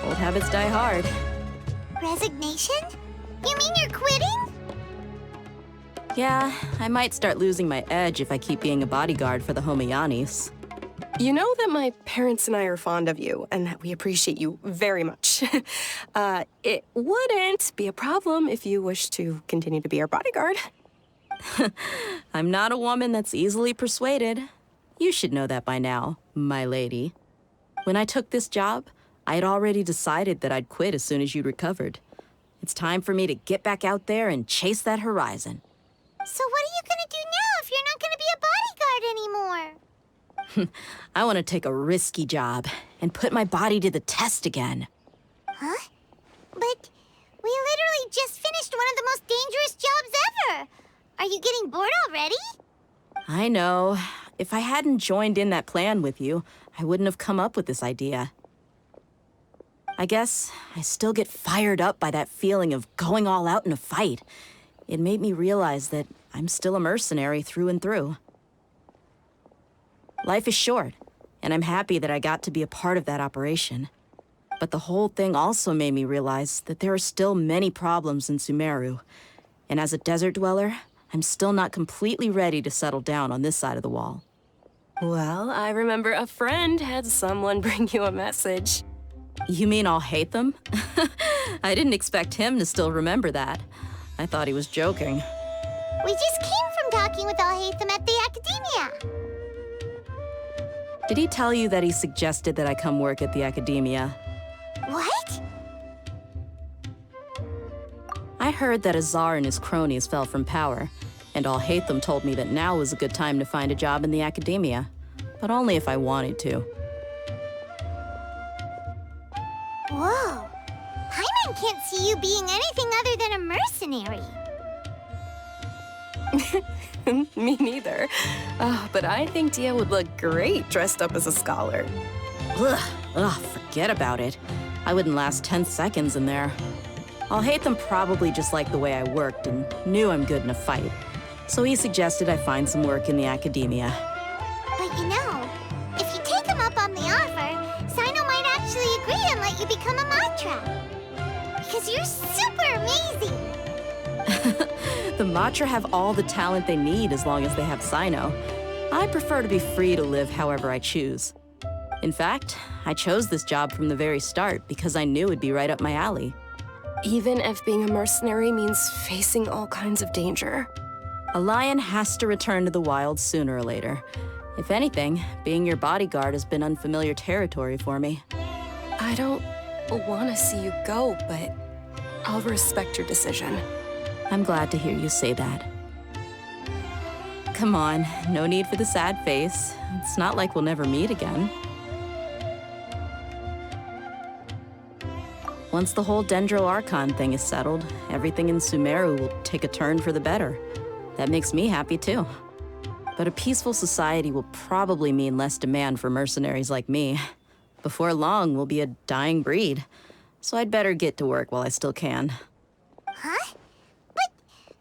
Old habits die hard. Resignation? You mean you're quitting? Yeah, I might start losing my edge if I keep being a bodyguard for the Homayanis. You know that my parents and I are fond of you, and that we appreciate you very much. It wouldn't be a problem if you wish to continue to be our bodyguard. I'm not a woman that's easily persuaded. You should know that by now, my lady. When I took this job, I had already decided that I'd quit as soon as you'd recovered. It's time for me to get back out there and chase that horizon. So what are you gonna do now if you're not gonna be a bodyguard anymore? I want to take a risky job and put my body to the test again. Huh? But we literally just finished one of the most dangerous jobs ever. Are you getting bored already? I know. If I hadn't joined in that plan with you, I wouldn't have come up with this idea. I guess I still get fired up by that feeling of going all out in a fight. It made me realize that I'm still a mercenary through and through. Life is short, and I'm happy that I got to be a part of that operation. But the whole thing also made me realize that there are still many problems in Sumeru. And as a desert dweller, I'm still not completely ready to settle down on this side of the wall. Well, I remember a friend had someone bring you a message. You mean I'll hate them? I didn't expect him to still remember that. I thought he was joking. We just came from talking with Alhaitham at the Academia. Did he tell you that he suggested that I come work at the Academia? What? I heard that Azar and his cronies fell from power, and Alhaitham told me that now was a good time to find a job in the Academia, but only if I wanted to. Whoa. Paimon can't see you being anything other than a mercenary. Me neither. But I think Dia would look great dressed up as a scholar. Ugh, forget about it. I wouldn't last 10 seconds in there. Alhaitham probably just liked the way I worked and knew I'm good in a fight. So he suggested I find some work in the Academia. But you know, if you take him up on the offer, Sino might actually agree and let you become a Matra. Because you're super amazing! The Matra have all the talent they need as long as they have Sino. I prefer to be free to live however I choose. In fact, I chose this job from the very start because I knew it'd be right up my alley. Even if being a mercenary means facing all kinds of danger. A lion has to return to the wild sooner or later. If anything, being your bodyguard has been unfamiliar territory for me. I don't want to see you go, but I'll respect your decision. I'm glad to hear you say that. Come on, no need for the sad face. It's not like we'll never meet again. Once the whole Dendro Archon thing is settled, everything in Sumeru will take a turn for the better. That makes me happy too. But a peaceful society will probably mean less demand for mercenaries like me. Before long, we'll be a dying breed. So I'd better get to work while I still can. Huh? But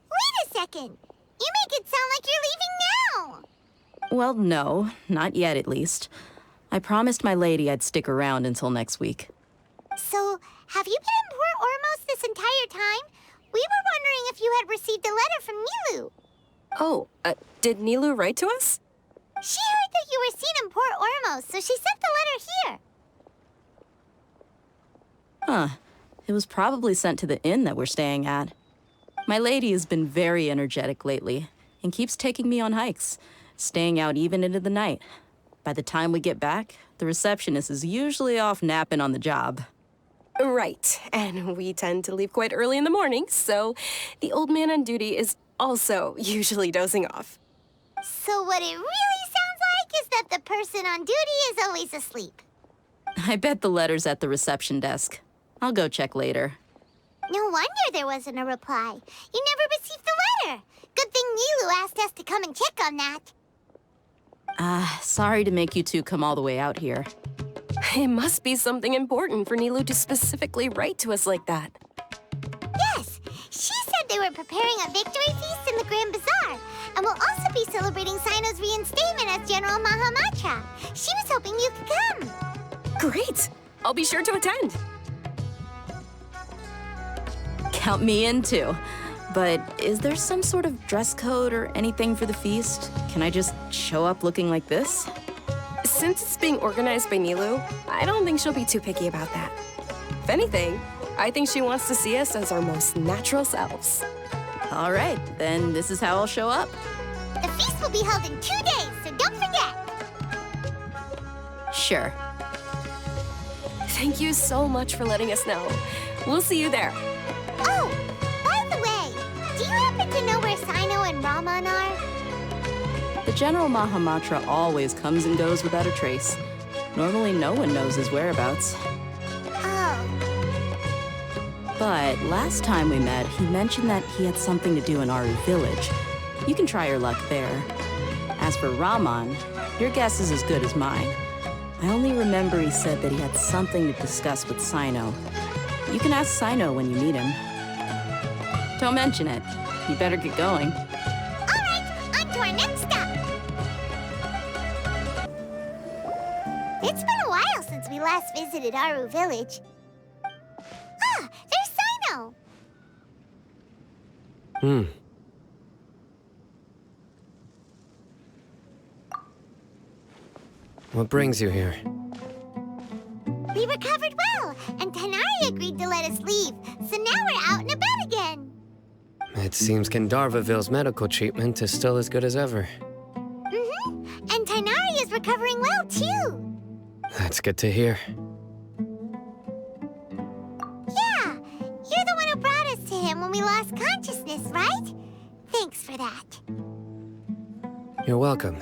wait a second. You make it sound like you're leaving now. Well, no, not yet at least. I promised my lady I'd stick around until next week. So, have you been in Port Ormos this entire time? We We were wondering if you had received a letter from Nilu. Oh, did Nilu write to us? She heard that you were seen in Port Ormos, so she sent the letter here. Huh. It was probably sent to the inn that we're staying at. My lady has been very energetic lately and keeps taking me on hikes, staying out even into the night. By the time we get back, the receptionist is usually off napping on the job. Right, and we tend to leave quite early in the morning, so the old man on duty is also usually dozing off. So what it really sounds like is that the person on duty is always asleep. I bet the letter's at the reception desk. I'll go check later. No wonder there wasn't a reply. You never received the letter. Good thing Nilu asked us to come and check on that. Sorry to make you two come all the way out here. It must be something important for Nilu to specifically write to us like that. Yes, she said they were preparing a victory feast in the Grand Bazaar, and will also be celebrating Sino's reinstatement as General Mahamatra. She was hoping you could come. Great! I'll be sure to attend. Count me in too. But is there some sort of dress code or anything for the feast? Can I just show up looking like this? Since it's being organized by Nilu, I don't think she'll be too picky about that. If anything, I think she wants to see us as our most natural selves. All right, then this is how I'll show up. The feast will be held in 2 days, so don't forget. Sure. Thank you so much for letting us know. We'll see you there. Oh, by the way, do you happen to know where Sino and Raman are? The General Mahamatra always comes and goes without a trace. Normally no one knows his whereabouts. Oh. But last time we met, he mentioned that he had something to do in Aru village. You can try your luck there. As for Raman, your guess is as good as mine. I only remember he said that he had something to discuss with Sino. You can ask Sino when you meet him. Don't mention it. You better get going. All right, on to our next stop. It's been a while since we last visited Aru village. Ah, there's Sino. What brings you here? We recovered well, and Tanari agreed to let us leave, so now we're out and about again. It seems Gandharvaville's medical treatment is still as good as ever. And Tanari is recovering well, too. That's good to hear. Yeah, you're the one who brought us to him when we lost consciousness, right? Thanks for that. You're welcome.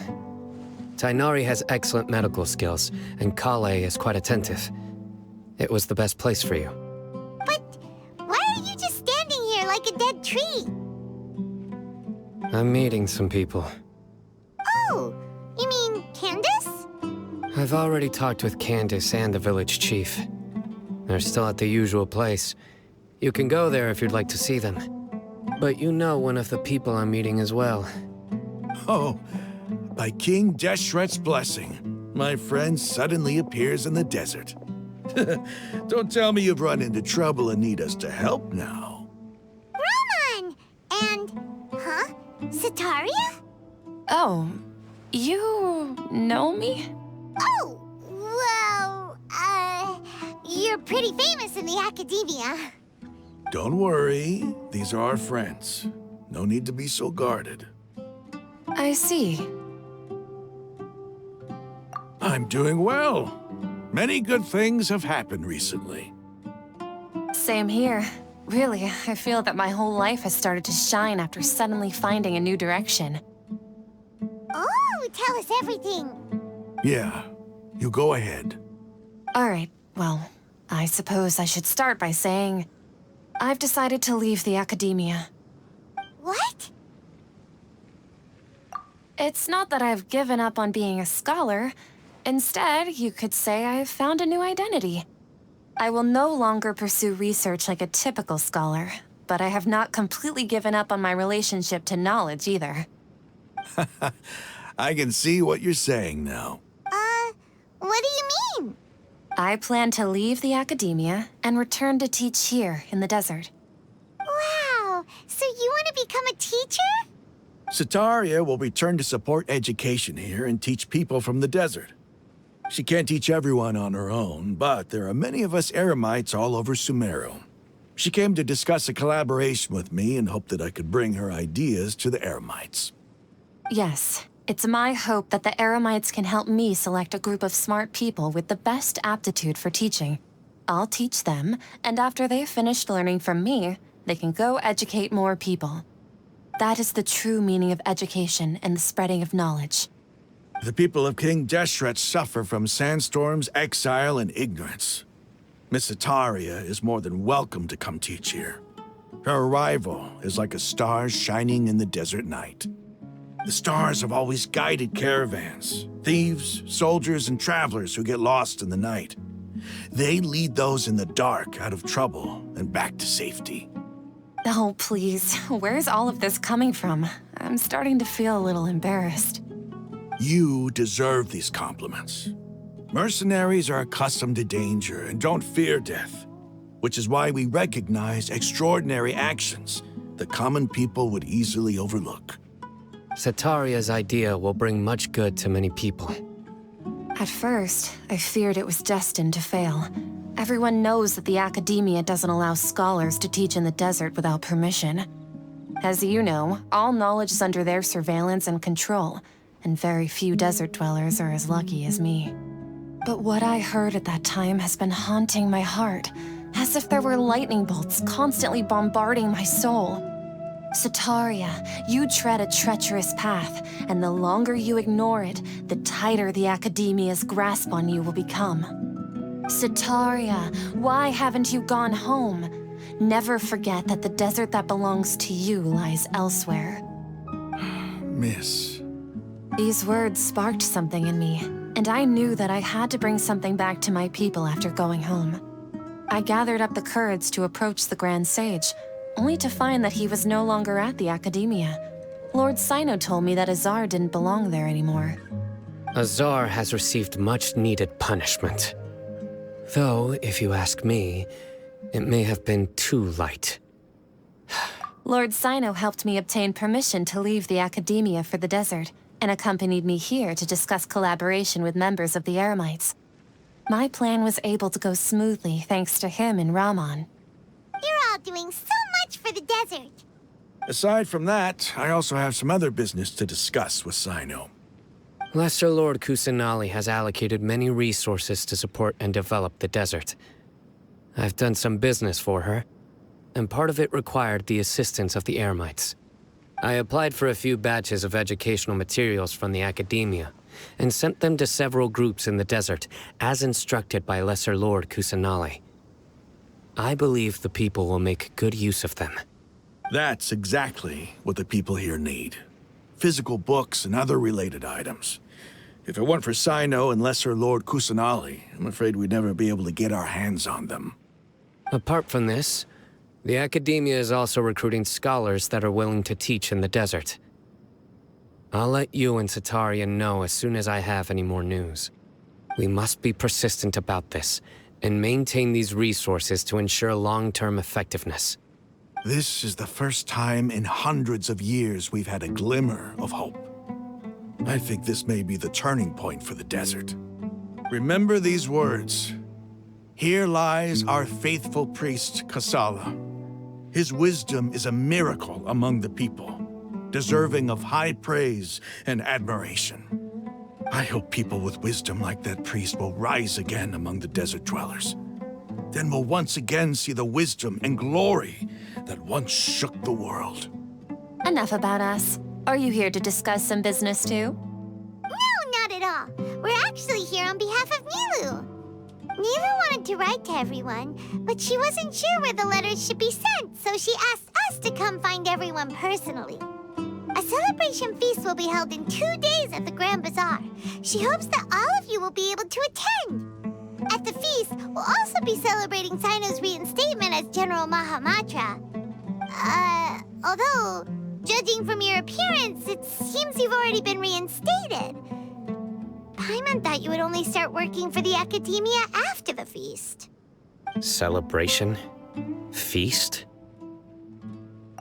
Tainari has excellent medical skills, and Kale is quite attentive. It was the best place for you. But why are you just standing here like a dead tree? I'm meeting some people. Oh, you mean Candace? I've already talked with Candace and the village chief. They're still at the usual place. You can go there if you'd like to see them. But you know one of the people I'm meeting as well. Oh, by King Deshret's blessing, my friend suddenly appears in the desert. Don't tell me you've run into trouble and need us to help now. Raman! And, Sataria? Oh, you know me? Oh, well, you're pretty famous in the academia. Don't worry, these are our friends. No need to be so guarded. I see. I'm doing well. Many good things have happened recently. Same here. Really, I feel that my whole life has started to shine after suddenly finding a new direction. Oh, tell us everything. Yeah, you go ahead. All right, well, I suppose I should start by saying I've decided to leave the academia. What? It's not that I've given up on being a scholar. Instead, you could say I've found a new identity. I will no longer pursue research like a typical scholar, but I have not completely given up on my relationship to knowledge either. I can see what you're saying now. What do you mean? I plan to leave the academia and return to teach here in the desert. Wow, teacher? Sataria will return to support education here and teach people from the desert. She can't teach everyone on her own, but there are many of us Eremites all over Sumeru. She came to discuss a collaboration with me and hoped that I could bring her ideas to the Eremites. Yes, it's my hope that the Eremites can help me select a group of smart people with the best aptitude for teaching. I'll teach them, and after they've finished learning from me, they can go educate more people. That is the true meaning of education and the spreading of knowledge. The people of King Deshret suffer from sandstorms, exile, and ignorance. Miss Sataria is more than welcome to come teach here. Her arrival is like a star shining in the desert night. The stars have always guided caravans, thieves, soldiers, and travelers who get lost in the night. They lead those in the dark out of trouble and back to safety. Oh, please. Where's all of this coming from? I'm starting to feel a little embarrassed. You deserve these compliments. Mercenaries are accustomed to danger and don't fear death, which is why we recognize extraordinary actions that common people would easily overlook. Sataria's idea will bring much good to many people. At first, I feared it was destined to fail. Everyone knows that the Academia doesn't allow scholars to teach in the desert without permission. As you know, all knowledge is under their surveillance and control, and very few desert dwellers are as lucky as me. But what I heard at that time has been haunting my heart, as if there were lightning bolts constantly bombarding my soul. Sataria, you tread a treacherous path, and the longer you ignore it, the tighter the Academia's grasp on you will become. Sataria, why haven't you gone home? Never forget that the desert that belongs to you lies elsewhere. Miss. These words sparked something in me, and I knew that I had to bring something back to my people after going home. I gathered up the courage to approach the Grand Sage, only to find that he was no longer at the Academia. Lord Sino told me that Azar didn't belong there anymore. Azar has received much-needed punishment. Though, if you ask me, it may have been too light. Lord Sino helped me obtain permission to leave the Academia for the desert, and accompanied me here to discuss collaboration with members of the Eremites. My plan was able to go smoothly thanks to him and Rahman. You're all doing so much for the desert. Aside from that, I also have some other business to discuss with Sino. Lesser Lord Kusanali has allocated many resources to support and develop the desert. I've done some business for her, and part of it required the assistance of the Eremites. I applied for a few batches of educational materials from the Academia, and sent them to several groups in the desert, as instructed by Lesser Lord Kusanali. I believe the people will make good use of them. That's exactly what the people here need. Physical books and other related items. If it weren't for Sino and Lesser Lord Kusanali, I'm afraid we'd never be able to get our hands on them. Apart from this, the Academia is also recruiting scholars that are willing to teach in the desert. I'll let you and Sataria know as soon as I have any more news. We must be persistent about this, and maintain these resources to ensure long-term effectiveness. This is the first time in hundreds of years we've had a glimmer of hope. I think this may be the turning point for the desert. Remember these words. Here lies our faithful priest, Kasala. His wisdom is a miracle among the people, deserving of high praise and admiration. I hope people with wisdom like that priest will rise again among the desert dwellers. Then we'll once again see the wisdom and glory that once shook the world. Enough about us. Are you here to discuss some business too? No, not at all. We're actually here on behalf of Nilu. Nilu wanted to write to everyone, but she wasn't sure where the letters should be sent, so she asked us to come find everyone personally. A celebration feast will be held in 2 days at the Grand Bazaar. She hopes that all of you will be able to attend. At the feast, we'll also be celebrating Sino's reinstatement as General Mahamatra. Although, judging from your appearance, it seems you've already been reinstated. Paimon thought you would only start working for the Academia after the feast. Celebration? Feast?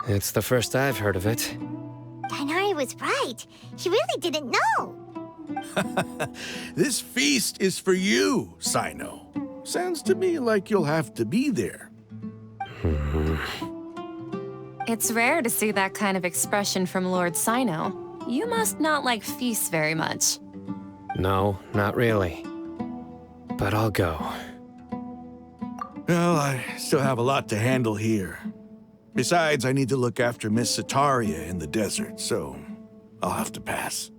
It's the first I've heard of it. Dainari was right. He really didn't know. This feast is for you, Sino. Sounds to me like you'll have to be there. It's rare to see that kind of expression from Lord Sino. You must not like feasts very much. No, not really. But I'll go. Well, I still have a lot to handle here. Besides, I need to look after Miss Sataria in the desert, so I'll have to pass.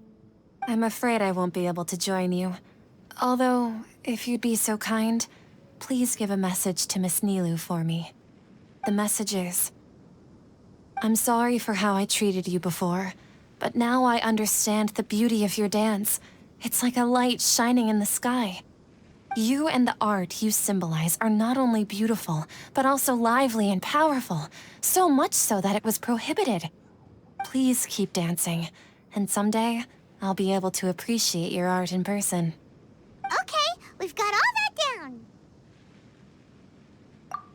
I'm afraid I won't be able to join you. Although, if you'd be so kind, please give a message to Miss Nilu for me. The message is, I'm sorry for how I treated you before, but now I understand the beauty of your dance. It's like a light shining in the sky. You and the art you symbolize are not only beautiful, but also lively and powerful, so much so that it was prohibited. Please keep dancing, and someday, I'll be able to appreciate your art in person. Okay, we've got all that down.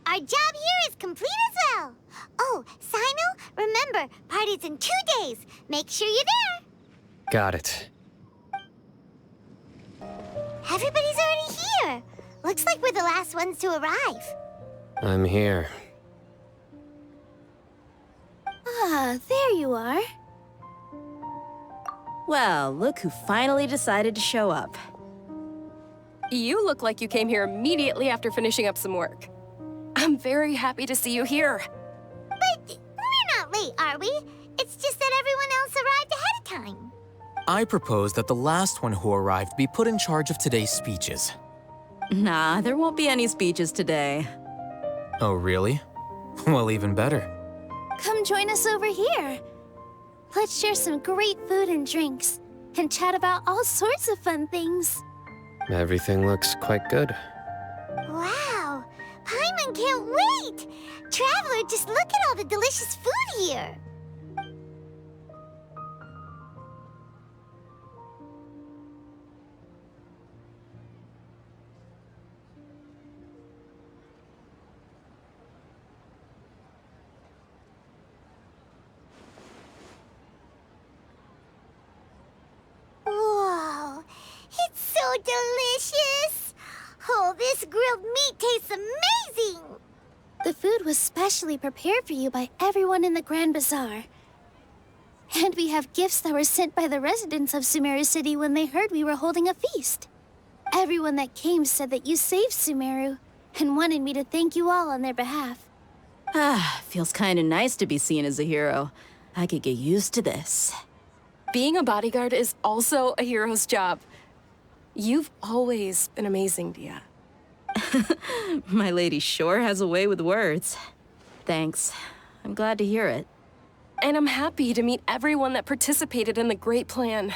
Our job here is complete as well. Oh, Sino, remember, party's in 2 days. Make sure you're there. Got it. Everybody's already here. Looks like we're the last ones to arrive. I'm here. Ah, there you are. Well, look who finally decided to show up. You look like you came here immediately after finishing up some work. I'm very happy to see you here. But we're not late, are we? It's just that everyone else arrived ahead of time. I propose that the last one who arrived be put in charge of today's speeches. Nah, there won't be any speeches today. Oh, really? Well, even better. Come join us over here. Let's share some great food and drinks, and chat about all sorts of fun things. Everything looks quite good. Wow, Paimon can't wait! Traveler, just look at all the delicious food here. Whoa, it's so delicious! Oh, this grilled meat tastes amazing! The food was specially prepared for you by everyone in the Grand Bazaar. And we have gifts that were sent by the residents of Sumeru City when they heard we were holding a feast. Everyone that came said that you saved Sumeru, and wanted me to thank you all on their behalf. Ah, feels kinda nice to be seen as a hero. I could get used to this. Being a bodyguard is also a hero's job. You've always been amazing, Dia. My lady sure has a way with words. Thanks. I'm glad to hear it. And I'm happy to meet everyone that participated in the great plan.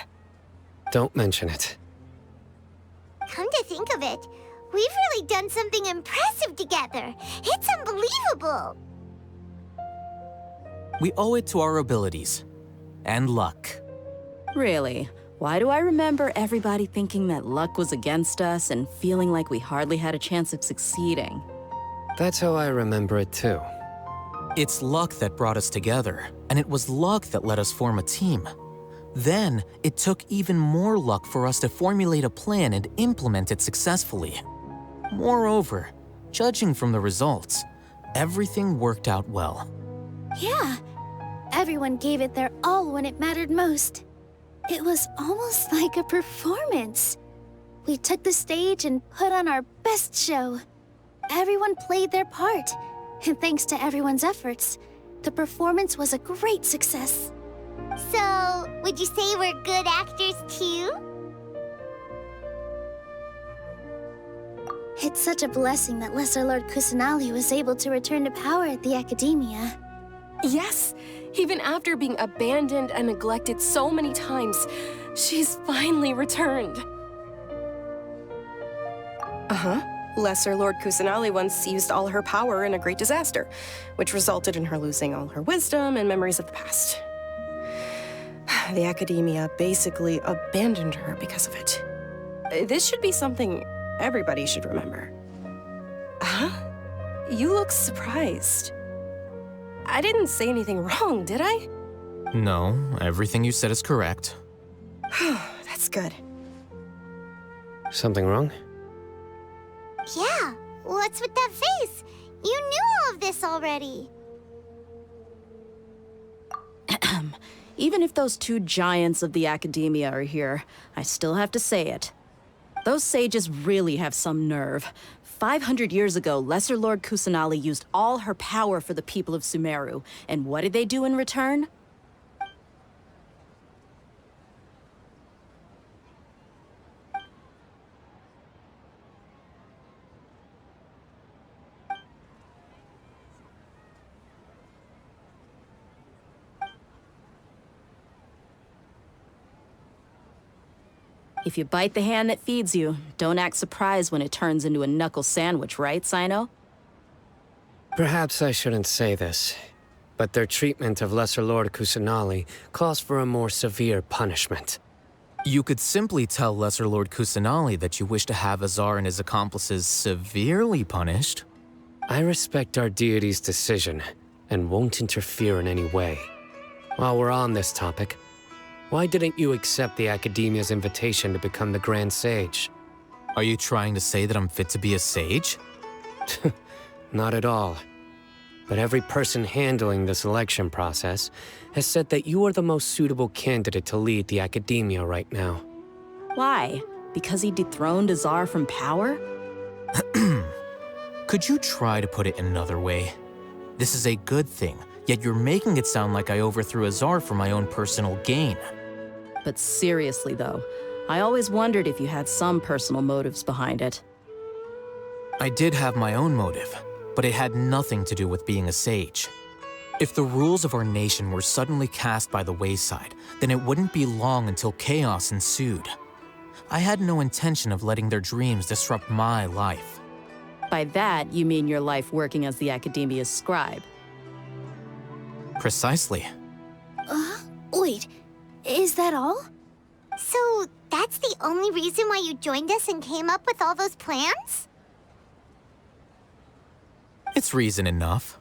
Don't mention it. Come to think of it, we've really done something impressive together. It's unbelievable. We owe it to our abilities. And luck. Really? Why do I remember everybody thinking that luck was against us and feeling like we hardly had a chance of succeeding? That's how I remember it too. It's luck that brought us together, and it was luck that let us form a team. Then, it took even more luck for us to formulate a plan and implement it successfully. Moreover, judging from the results, everything worked out well. Yeah, everyone gave it their all when it mattered most. It was almost like a performance. We took the stage and put on our best show. Everyone played their part, and thanks to everyone's efforts, the performance was a great success. So, would you say we're good actors too? It's such a blessing that Lesser Lord Kusanali was able to return to power at the Academia. Yes, even after being abandoned and neglected so many times, she's finally returned. Lesser Lord Kusanali once used all her power in a great disaster, which resulted in her losing all her wisdom and memories of the past. The Academia basically abandoned her because of it. This should be something everybody should remember. Huh? You look surprised. I didn't say anything wrong, did I? No, everything you said is correct. That's good. Something wrong? Yeah, what's with that face? You knew all of this already. Even if those two giants of the academia are here, I still have to say it. Those sages really have some nerve. 500 years ago, Lesser Lord Kusanali used all her power for the people of Sumeru. And what did they do in return? If you bite the hand that feeds you, don't act surprised when it turns into a knuckle sandwich, right, Sino? Perhaps I shouldn't say this, but their treatment of Lesser Lord Kusanali calls for a more severe punishment. You could simply tell Lesser Lord Kusanali that you wish to have Azar and his accomplices severely punished. I respect our deity's decision, and won't interfere in any way. While we're on this topic, why didn't you accept the Academia's invitation to become the Grand Sage? Are you trying to say that I'm fit to be a sage? Not at all. But every person handling the selection process has said that you are the most suitable candidate to lead the Academia right now. Why? Because he dethroned Azar from power? Could you try to put it another way? This is a good thing, yet you're making it sound like I overthrew Azar for my own personal gain. But seriously, though, I always wondered if you had some personal motives behind it. I did have my own motive, but it had nothing to do with being a sage. If the rules of our nation were suddenly cast by the wayside, then it wouldn't be long until chaos ensued. I had no intention of letting their dreams disrupt my life. By that, you mean your life working as the Academia's scribe. Precisely. Wait, is that all? So that's the only reason why you joined us and came up with all those plans? It's reason enough.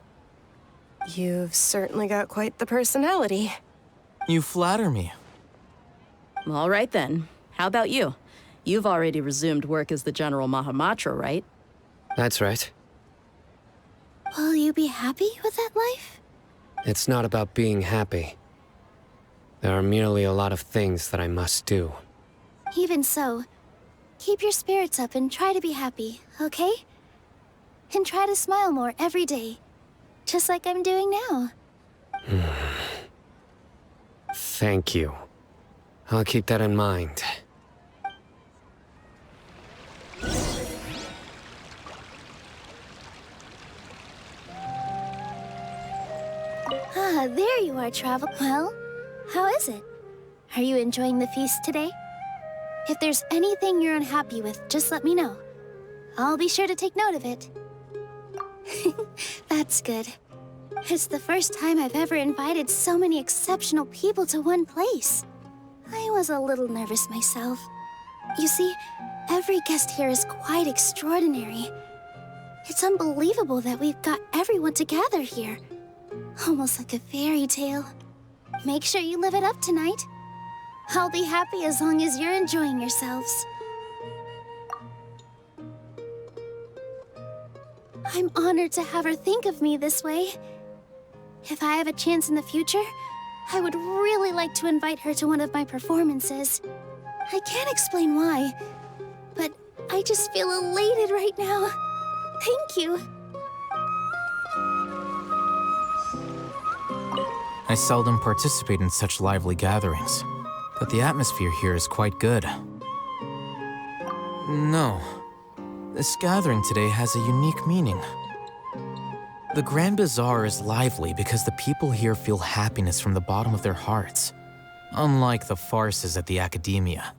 You've certainly got quite the personality. You flatter me. All right then. How about you? You've already resumed work as the General Mahamatra, right? That's right. Will you be happy with that life? It's not about being happy. There are merely a lot of things that I must do. Even so, keep your spirits up and try to be happy, okay? And try to smile more every day, just like I'm doing now. Thank you. I'll keep that in mind. Ah, there you are, Travel. Well, how is it? Are you enjoying the feast today? If there's anything you're unhappy with, just let me know. I'll be sure to take note of it. That's good. It's the first time I've ever invited so many exceptional people to one place. I was a little nervous myself. You see, every guest here is quite extraordinary. It's unbelievable that we've got everyone together here. Almost like a fairy tale. Make sure you live it up tonight. I'll be happy as long as you're enjoying yourselves. I'm honored to have her think of me this way. If I have a chance in the future, I would really like to invite her to one of my performances. I can't explain why, but I just feel elated right now. Thank you. I seldom participate in such lively gatherings, but the atmosphere here is quite good. No, this gathering today has a unique meaning. The Grand Bazaar is lively because the people here feel happiness from the bottom of their hearts, unlike the farces at the Academia.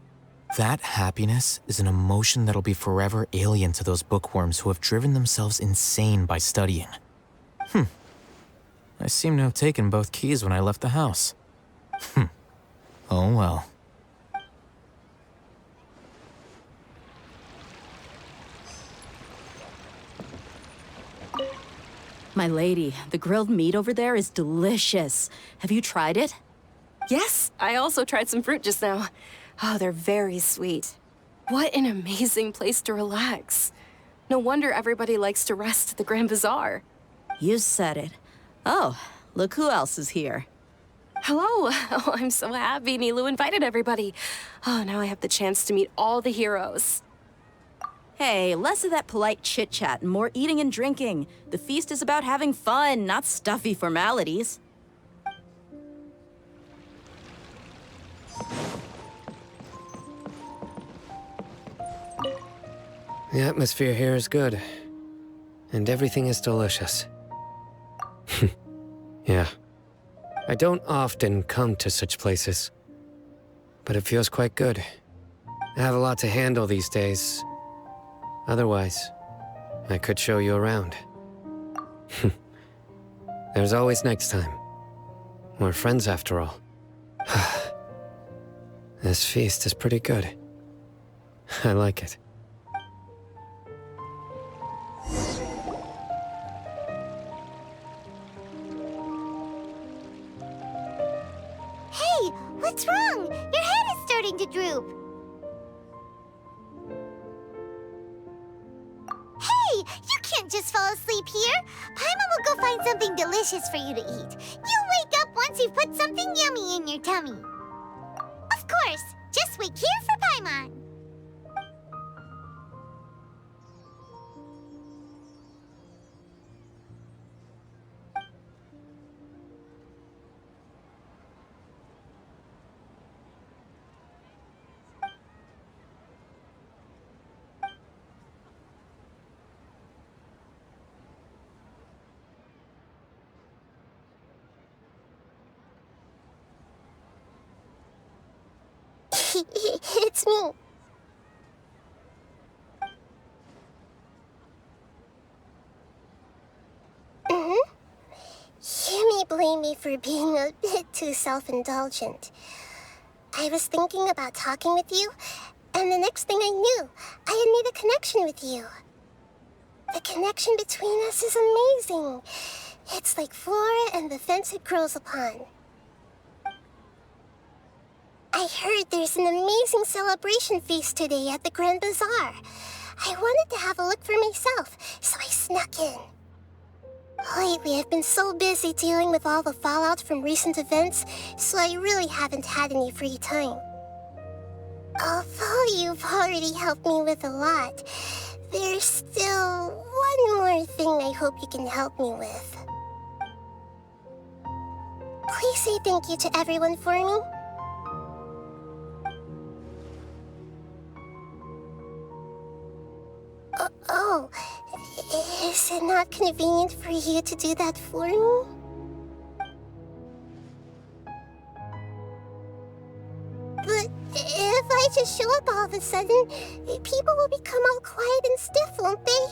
That happiness is an emotion that'll be forever alien to those bookworms who have driven themselves insane by studying. I seem to have taken both keys when I left the house. Oh well. My lady, the grilled meat over there is delicious. Have you tried it? Yes, I also tried some fruit just now. Oh, they're very sweet. What an amazing place to relax. No wonder everybody likes to rest at the Grand Bazaar. You said it. Oh, look who else is here. Hello. Oh, I'm so happy Nilu invited everybody. Oh, now I have the chance to meet all the heroes. Hey, less of that polite chit-chat and more eating and drinking. The feast is about having fun, not stuffy formalities. The atmosphere here is good. And everything is delicious. Yeah. I don't often come to such places. But it feels quite good. I have a lot to handle these days. Otherwise, I could show you around. There's always next time. We're friends after all. This feast is pretty good. I like it. Hey, what's wrong? Your head is starting to droop. Hey, you can't just fall asleep here. Paimon will go find something delicious for you to eat. You'll wake up once you've put something yummy in your tummy. Of course, just wait here for Paimon. It's me. You may blame me for being a bit too self-indulgent. I was thinking about talking with you, and the next thing I knew, I had made a connection with you. The connection between us is amazing. It's like flora and the fence it grows upon. I heard there's an amazing celebration feast today at the Grand Bazaar. I wanted to have a look for myself, so I snuck in. Lately, I've been so busy dealing with all the fallout from recent events, so I really haven't had any free time. Although you've already helped me with a lot, there's still one more thing I hope you can help me with. Please say thank you to everyone for me. Oh, is it not convenient for you to do that for me? But if I just show up all of a sudden, people will become all quiet and stiff, won't they?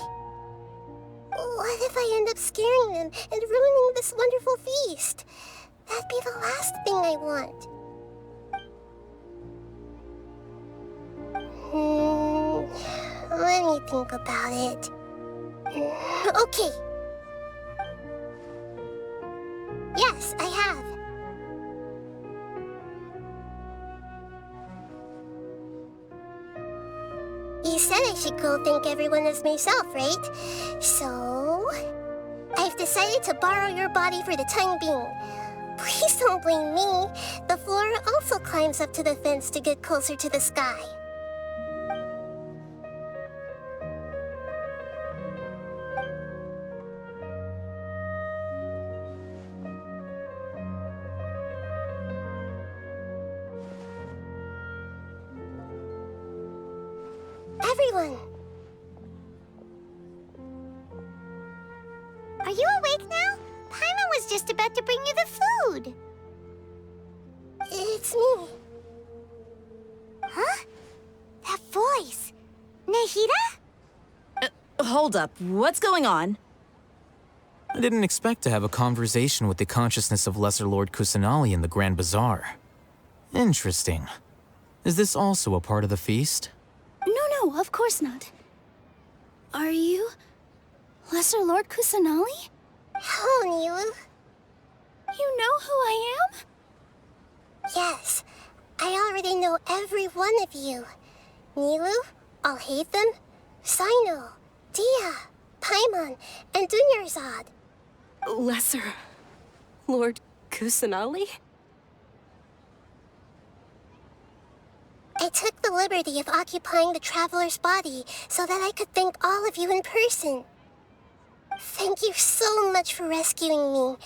What if I end up scaring them and ruining this wonderful feast? That'd be the last thing I want. Let me think about it. Okay. Yes, I have. You said I should go thank everyone as myself, right? So, I've decided to borrow your body for the time being. Please don't blame me. The flora also climbs up to the fence to get closer to the sky. Everyone! Are you awake now? Paimon was just about to bring you the food. It's me. Huh? That voice. Nahida? Hold up. What's going on? I didn't expect to have a conversation with the consciousness of Lesser Lord Kusanali in the Grand Bazaar. Interesting. Is this also a part of the feast? No, of course not. Are you Lesser Lord Kusanali? Hello, Nilu. You know who I am? Yes, I already know every one of you. Nilu, Alhaitham, Sino, Dia, Paimon, and Dunyarzad. Lesser Lord Kusanali? I took the liberty of occupying the Traveler's body so that I could thank all of you in person. Thank you so much for rescuing me,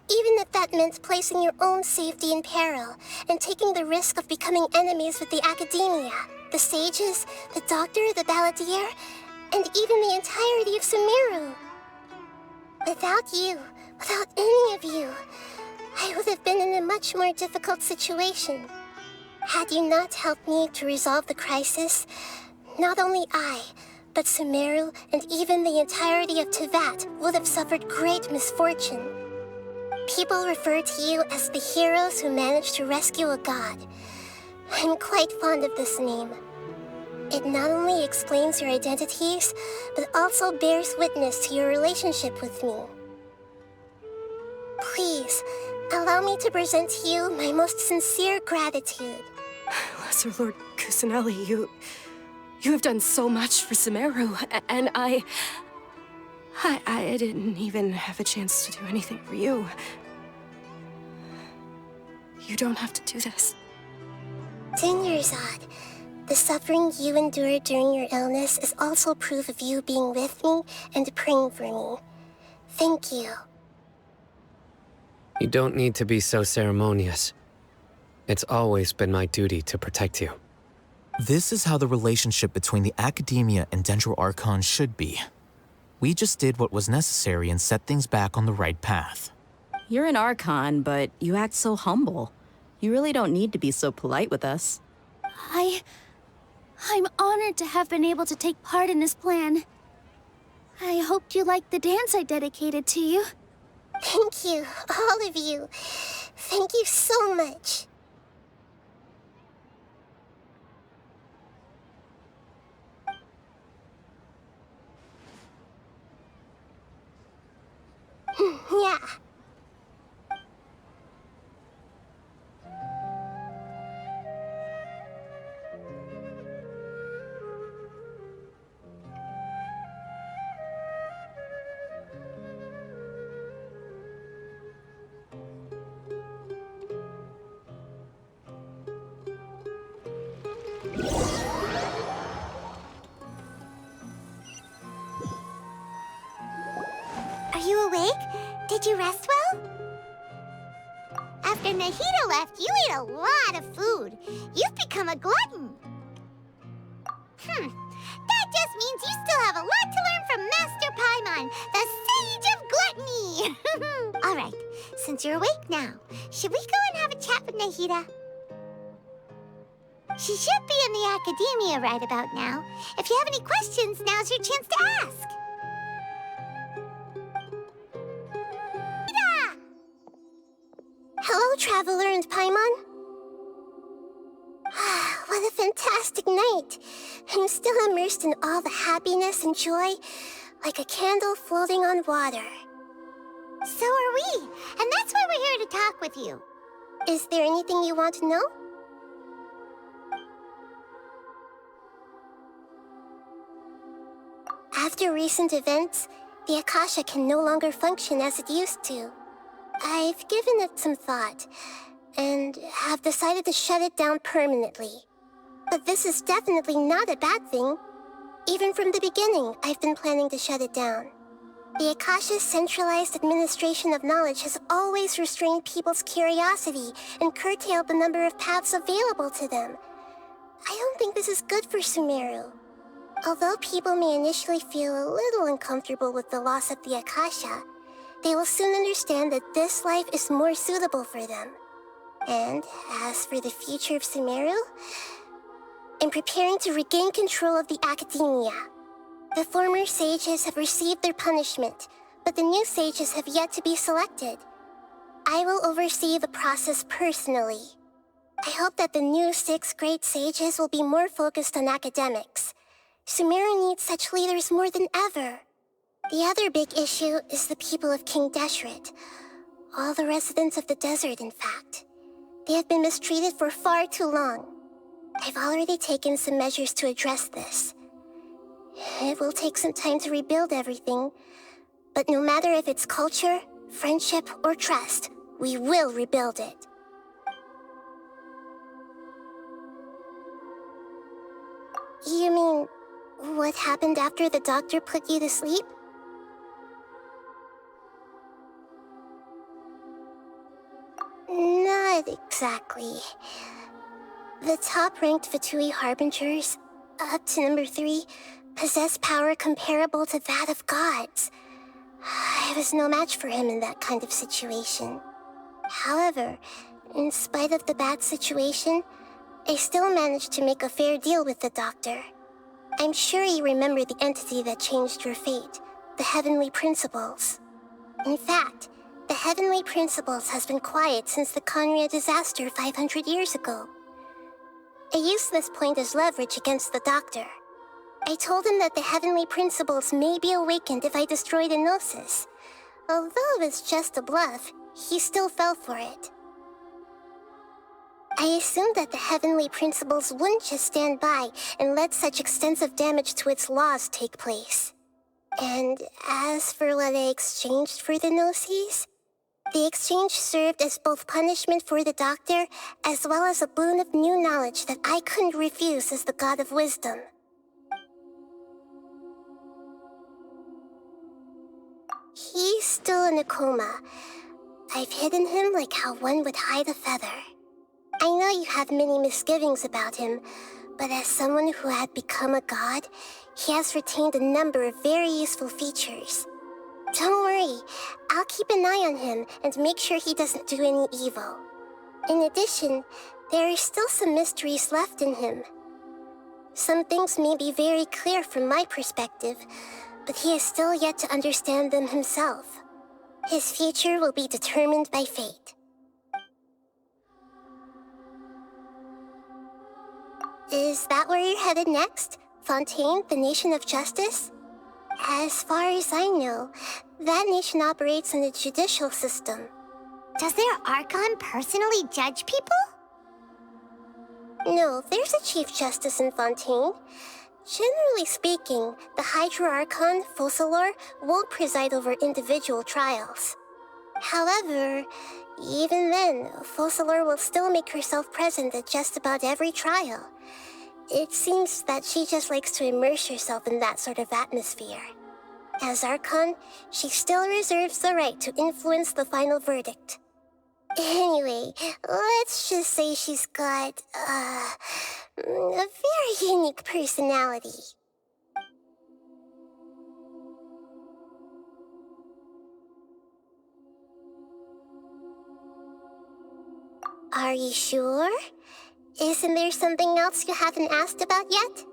even if that meant placing your own safety in peril and taking the risk of becoming enemies with the Academia, the sages, the Doctor, the Balladeer, and even the entirety of Sumeru. Without you, without any of you, I would have been in a much more difficult situation. Had you not helped me to resolve the crisis, not only I, but Sumeru and even the entirety of Tevat would have suffered great misfortune. People refer to you as the heroes who managed to rescue a god. I'm quite fond of this name. It not only explains your identities, but also bears witness to your relationship with me. Please, allow me to present to you my most sincere gratitude. Lesser Lord Kusanali, you have done so much for Sumeru, and I didn't even have a chance to do anything for you. You don't have to do this. Dunyarzad, the suffering you endured during your illness is also proof of you being with me and praying for me. Thank you. You don't need to be so ceremonious. It's always been my duty to protect you. This is how the relationship between the Academia and Dendro Archon should be. We just did what was necessary and set things back on the right path. You're an Archon, but you act so humble. You really don't need to be so polite with us. I'm honored to have been able to take part in this plan. I hoped you liked the dance I dedicated to you. Thank you, all of you. Thank you so much. Yeah. Are you awake? Did you rest well? After Nahida left, you ate a lot of food. You've become a glutton. That just means you still have a lot to learn from Master Paimon, the Sage of Gluttony. All right, since you're awake now, should we go and have a chat with Nahida? She should be in the Academia right about now. If you have any questions, now's your chance to ask. Hello, Traveler and Paimon. What a fantastic night. I'm still immersed in all the happiness and joy, like a candle floating on water. So are we, and that's why we're here to talk with you. Is there anything you want to know? After recent events, the Akasha can no longer function as it used to. I've given it some thought, and have decided to shut it down permanently. But this is definitely not a bad thing. Even from the beginning, I've been planning to shut it down. The Akasha's centralized administration of knowledge has always restrained people's curiosity and curtailed the number of paths available to them. I don't think this is good for Sumeru. Although people may initially feel a little uncomfortable with the loss of the Akasha, they will soon understand that this life is more suitable for them. And as for the future of Sumeru, I'm preparing to regain control of the Academia. The former sages have received their punishment, but the new sages have yet to be selected. I will oversee the process personally. I hope that the new 6 great sages will be more focused on academics. Sumeru needs such leaders more than ever. The other big issue is the people of King Deshret. All the residents of the desert, in fact. They have been mistreated for far too long. I've already taken some measures to address this. It will take some time to rebuild everything, but no matter if it's culture, friendship, or trust, we will rebuild it. You mean, what happened after the doctor put you to sleep? Not exactly. The top-ranked Fatui Harbingers, up to number 3, possess power comparable to that of gods. I was no match for him in that kind of situation. However, in spite of the bad situation, I still managed to make a fair deal with the doctor. I'm sure you remember the entity that changed your fate, the Heavenly Principles. In fact, the Heavenly Principles has been quiet since the Conria disaster 500 years ago. I used this point as leverage against the doctor. I told him that the Heavenly Principles may be awakened if I destroy the Gnosis. Although it was just a bluff, he still fell for it. I assumed that the Heavenly Principles wouldn't just stand by and let such extensive damage to its laws take place. And as for what I exchanged for the Gnosis, the exchange served as both punishment for the doctor, as well as a boon of new knowledge that I couldn't refuse as the God of Wisdom. He's still in a coma. I've hidden him like how one would hide a feather. I know you have many misgivings about him, but as someone who had become a god, he has retained a number of very useful features. Don't worry, I'll keep an eye on him and make sure he doesn't do any evil. In addition, there are still some mysteries left in him. Some things may be very clear from my perspective, but he is still yet to understand them himself. His future will be determined by fate. Is that where you're headed next? Fontaine, the Nation of Justice? As far as I know, that nation operates in a judicial system. Does their Archon personally judge people? No, there's a Chief Justice in Fontaine. Generally speaking, the Hydra Archon, Focalor, won't preside over individual trials. However, even then, Focalor will still make herself present at just about every trial. It seems that she just likes to immerse herself in that sort of atmosphere. As Archon, she still reserves the right to influence the final verdict. Anyway, let's just say she's got, a very unique personality. Are you sure? Isn't there something else you haven't asked about yet?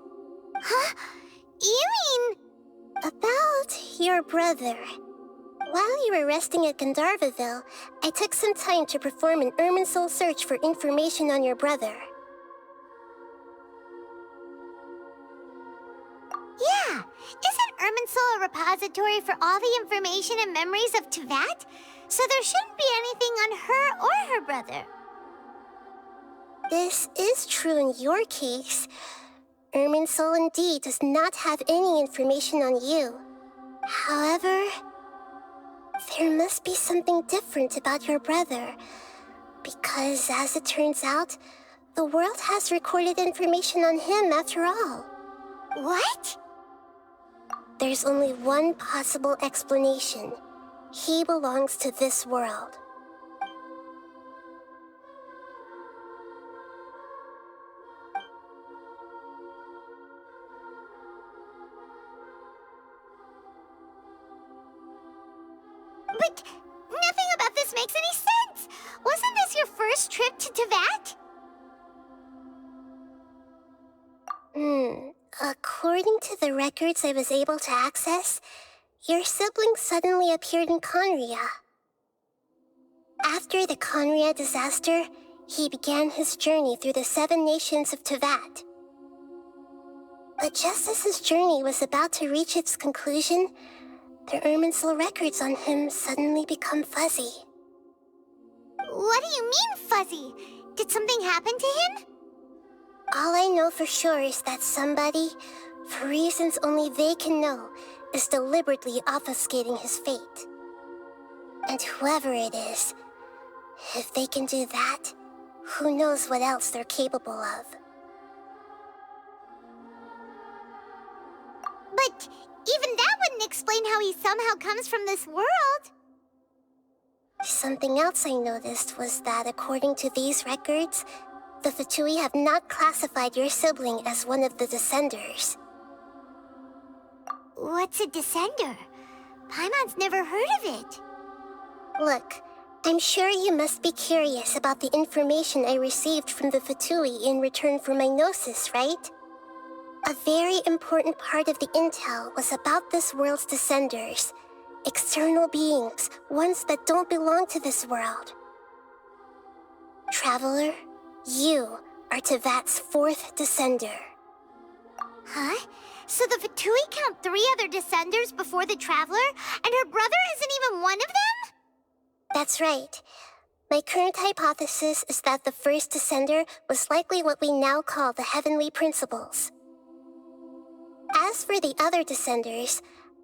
Huh? You mean... About your brother. While you were resting at Gandharvaville, I took some time to perform an Irminsul search for information on your brother. Yeah! Isn't Irminsul a repository for all the information and memories of Teyvat? So there shouldn't be anything on her or her brother. This is true in your case. Irminsul indeed does not have any information on you. However, there must be something different about your brother. Because as it turns out, the world has recorded information on him after all. What? There's only one possible explanation. He belongs to this world. But nothing about this makes any sense! Wasn't this your first trip to Teyvat? According to the records I was able to access, your sibling suddenly appeared in Conria. After the Conria disaster, he began his journey through the 7 nations of Teyvat. But just as his journey was about to reach its conclusion, the Irminsul records on him suddenly become fuzzy. What do you mean, fuzzy? Did something happen to him? All I know for sure is that somebody, for reasons only they can know, is deliberately obfuscating his fate. And whoever it is, if they can do that, who knows what else they're capable of. But even that wouldn't explain how he somehow comes from this world. Something else I noticed was that according to these records, the Fatui have not classified your sibling as one of the Descenders. What's a Descender? Paimon's never heard of it. Look, I'm sure you must be curious about the information I received from the Fatui in return for my gnosis, right? A very important part of the intel was about this world's Descenders. External beings, ones that don't belong to this world. Traveler, you are Tevat's 4th Descender. Huh? So the Fatui count 3 other Descenders before the Traveler, and her brother isn't even one of them? That's right. My current hypothesis is that the first Descender was likely what we now call the Heavenly Principles. As for the other Descenders,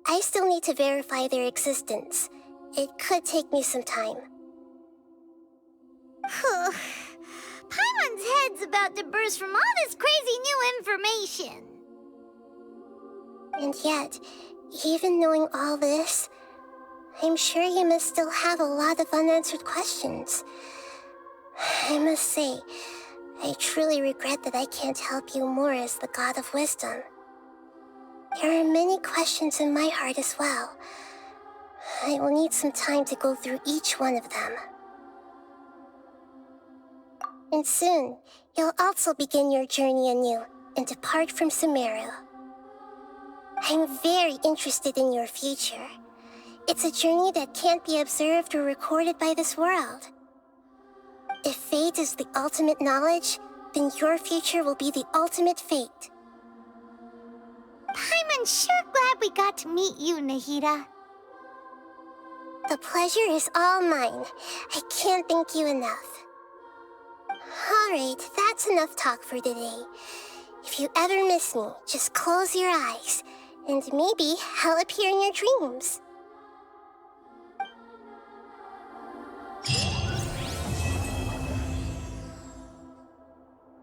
I still need to verify their existence. It could take me some time. Paimon's head's about to burst from all this crazy new information. And yet, even knowing all this, I'm sure you must still have a lot of unanswered questions. I must say, I truly regret that I can't help you more as the God of Wisdom. There are many questions in my heart as well. I will need some time to go through each one of them. And soon, you'll also begin your journey anew and depart from Sumeru. I'm very interested in your future. It's a journey that can't be observed or recorded by this world. If fate is the ultimate knowledge, then your future will be the ultimate fate. Paimon's sure glad we got to meet you, Nahida. The pleasure is all mine. I can't thank you enough. Alright, that's enough talk for today. If you ever miss me, just close your eyes, and maybe I'll appear in your dreams.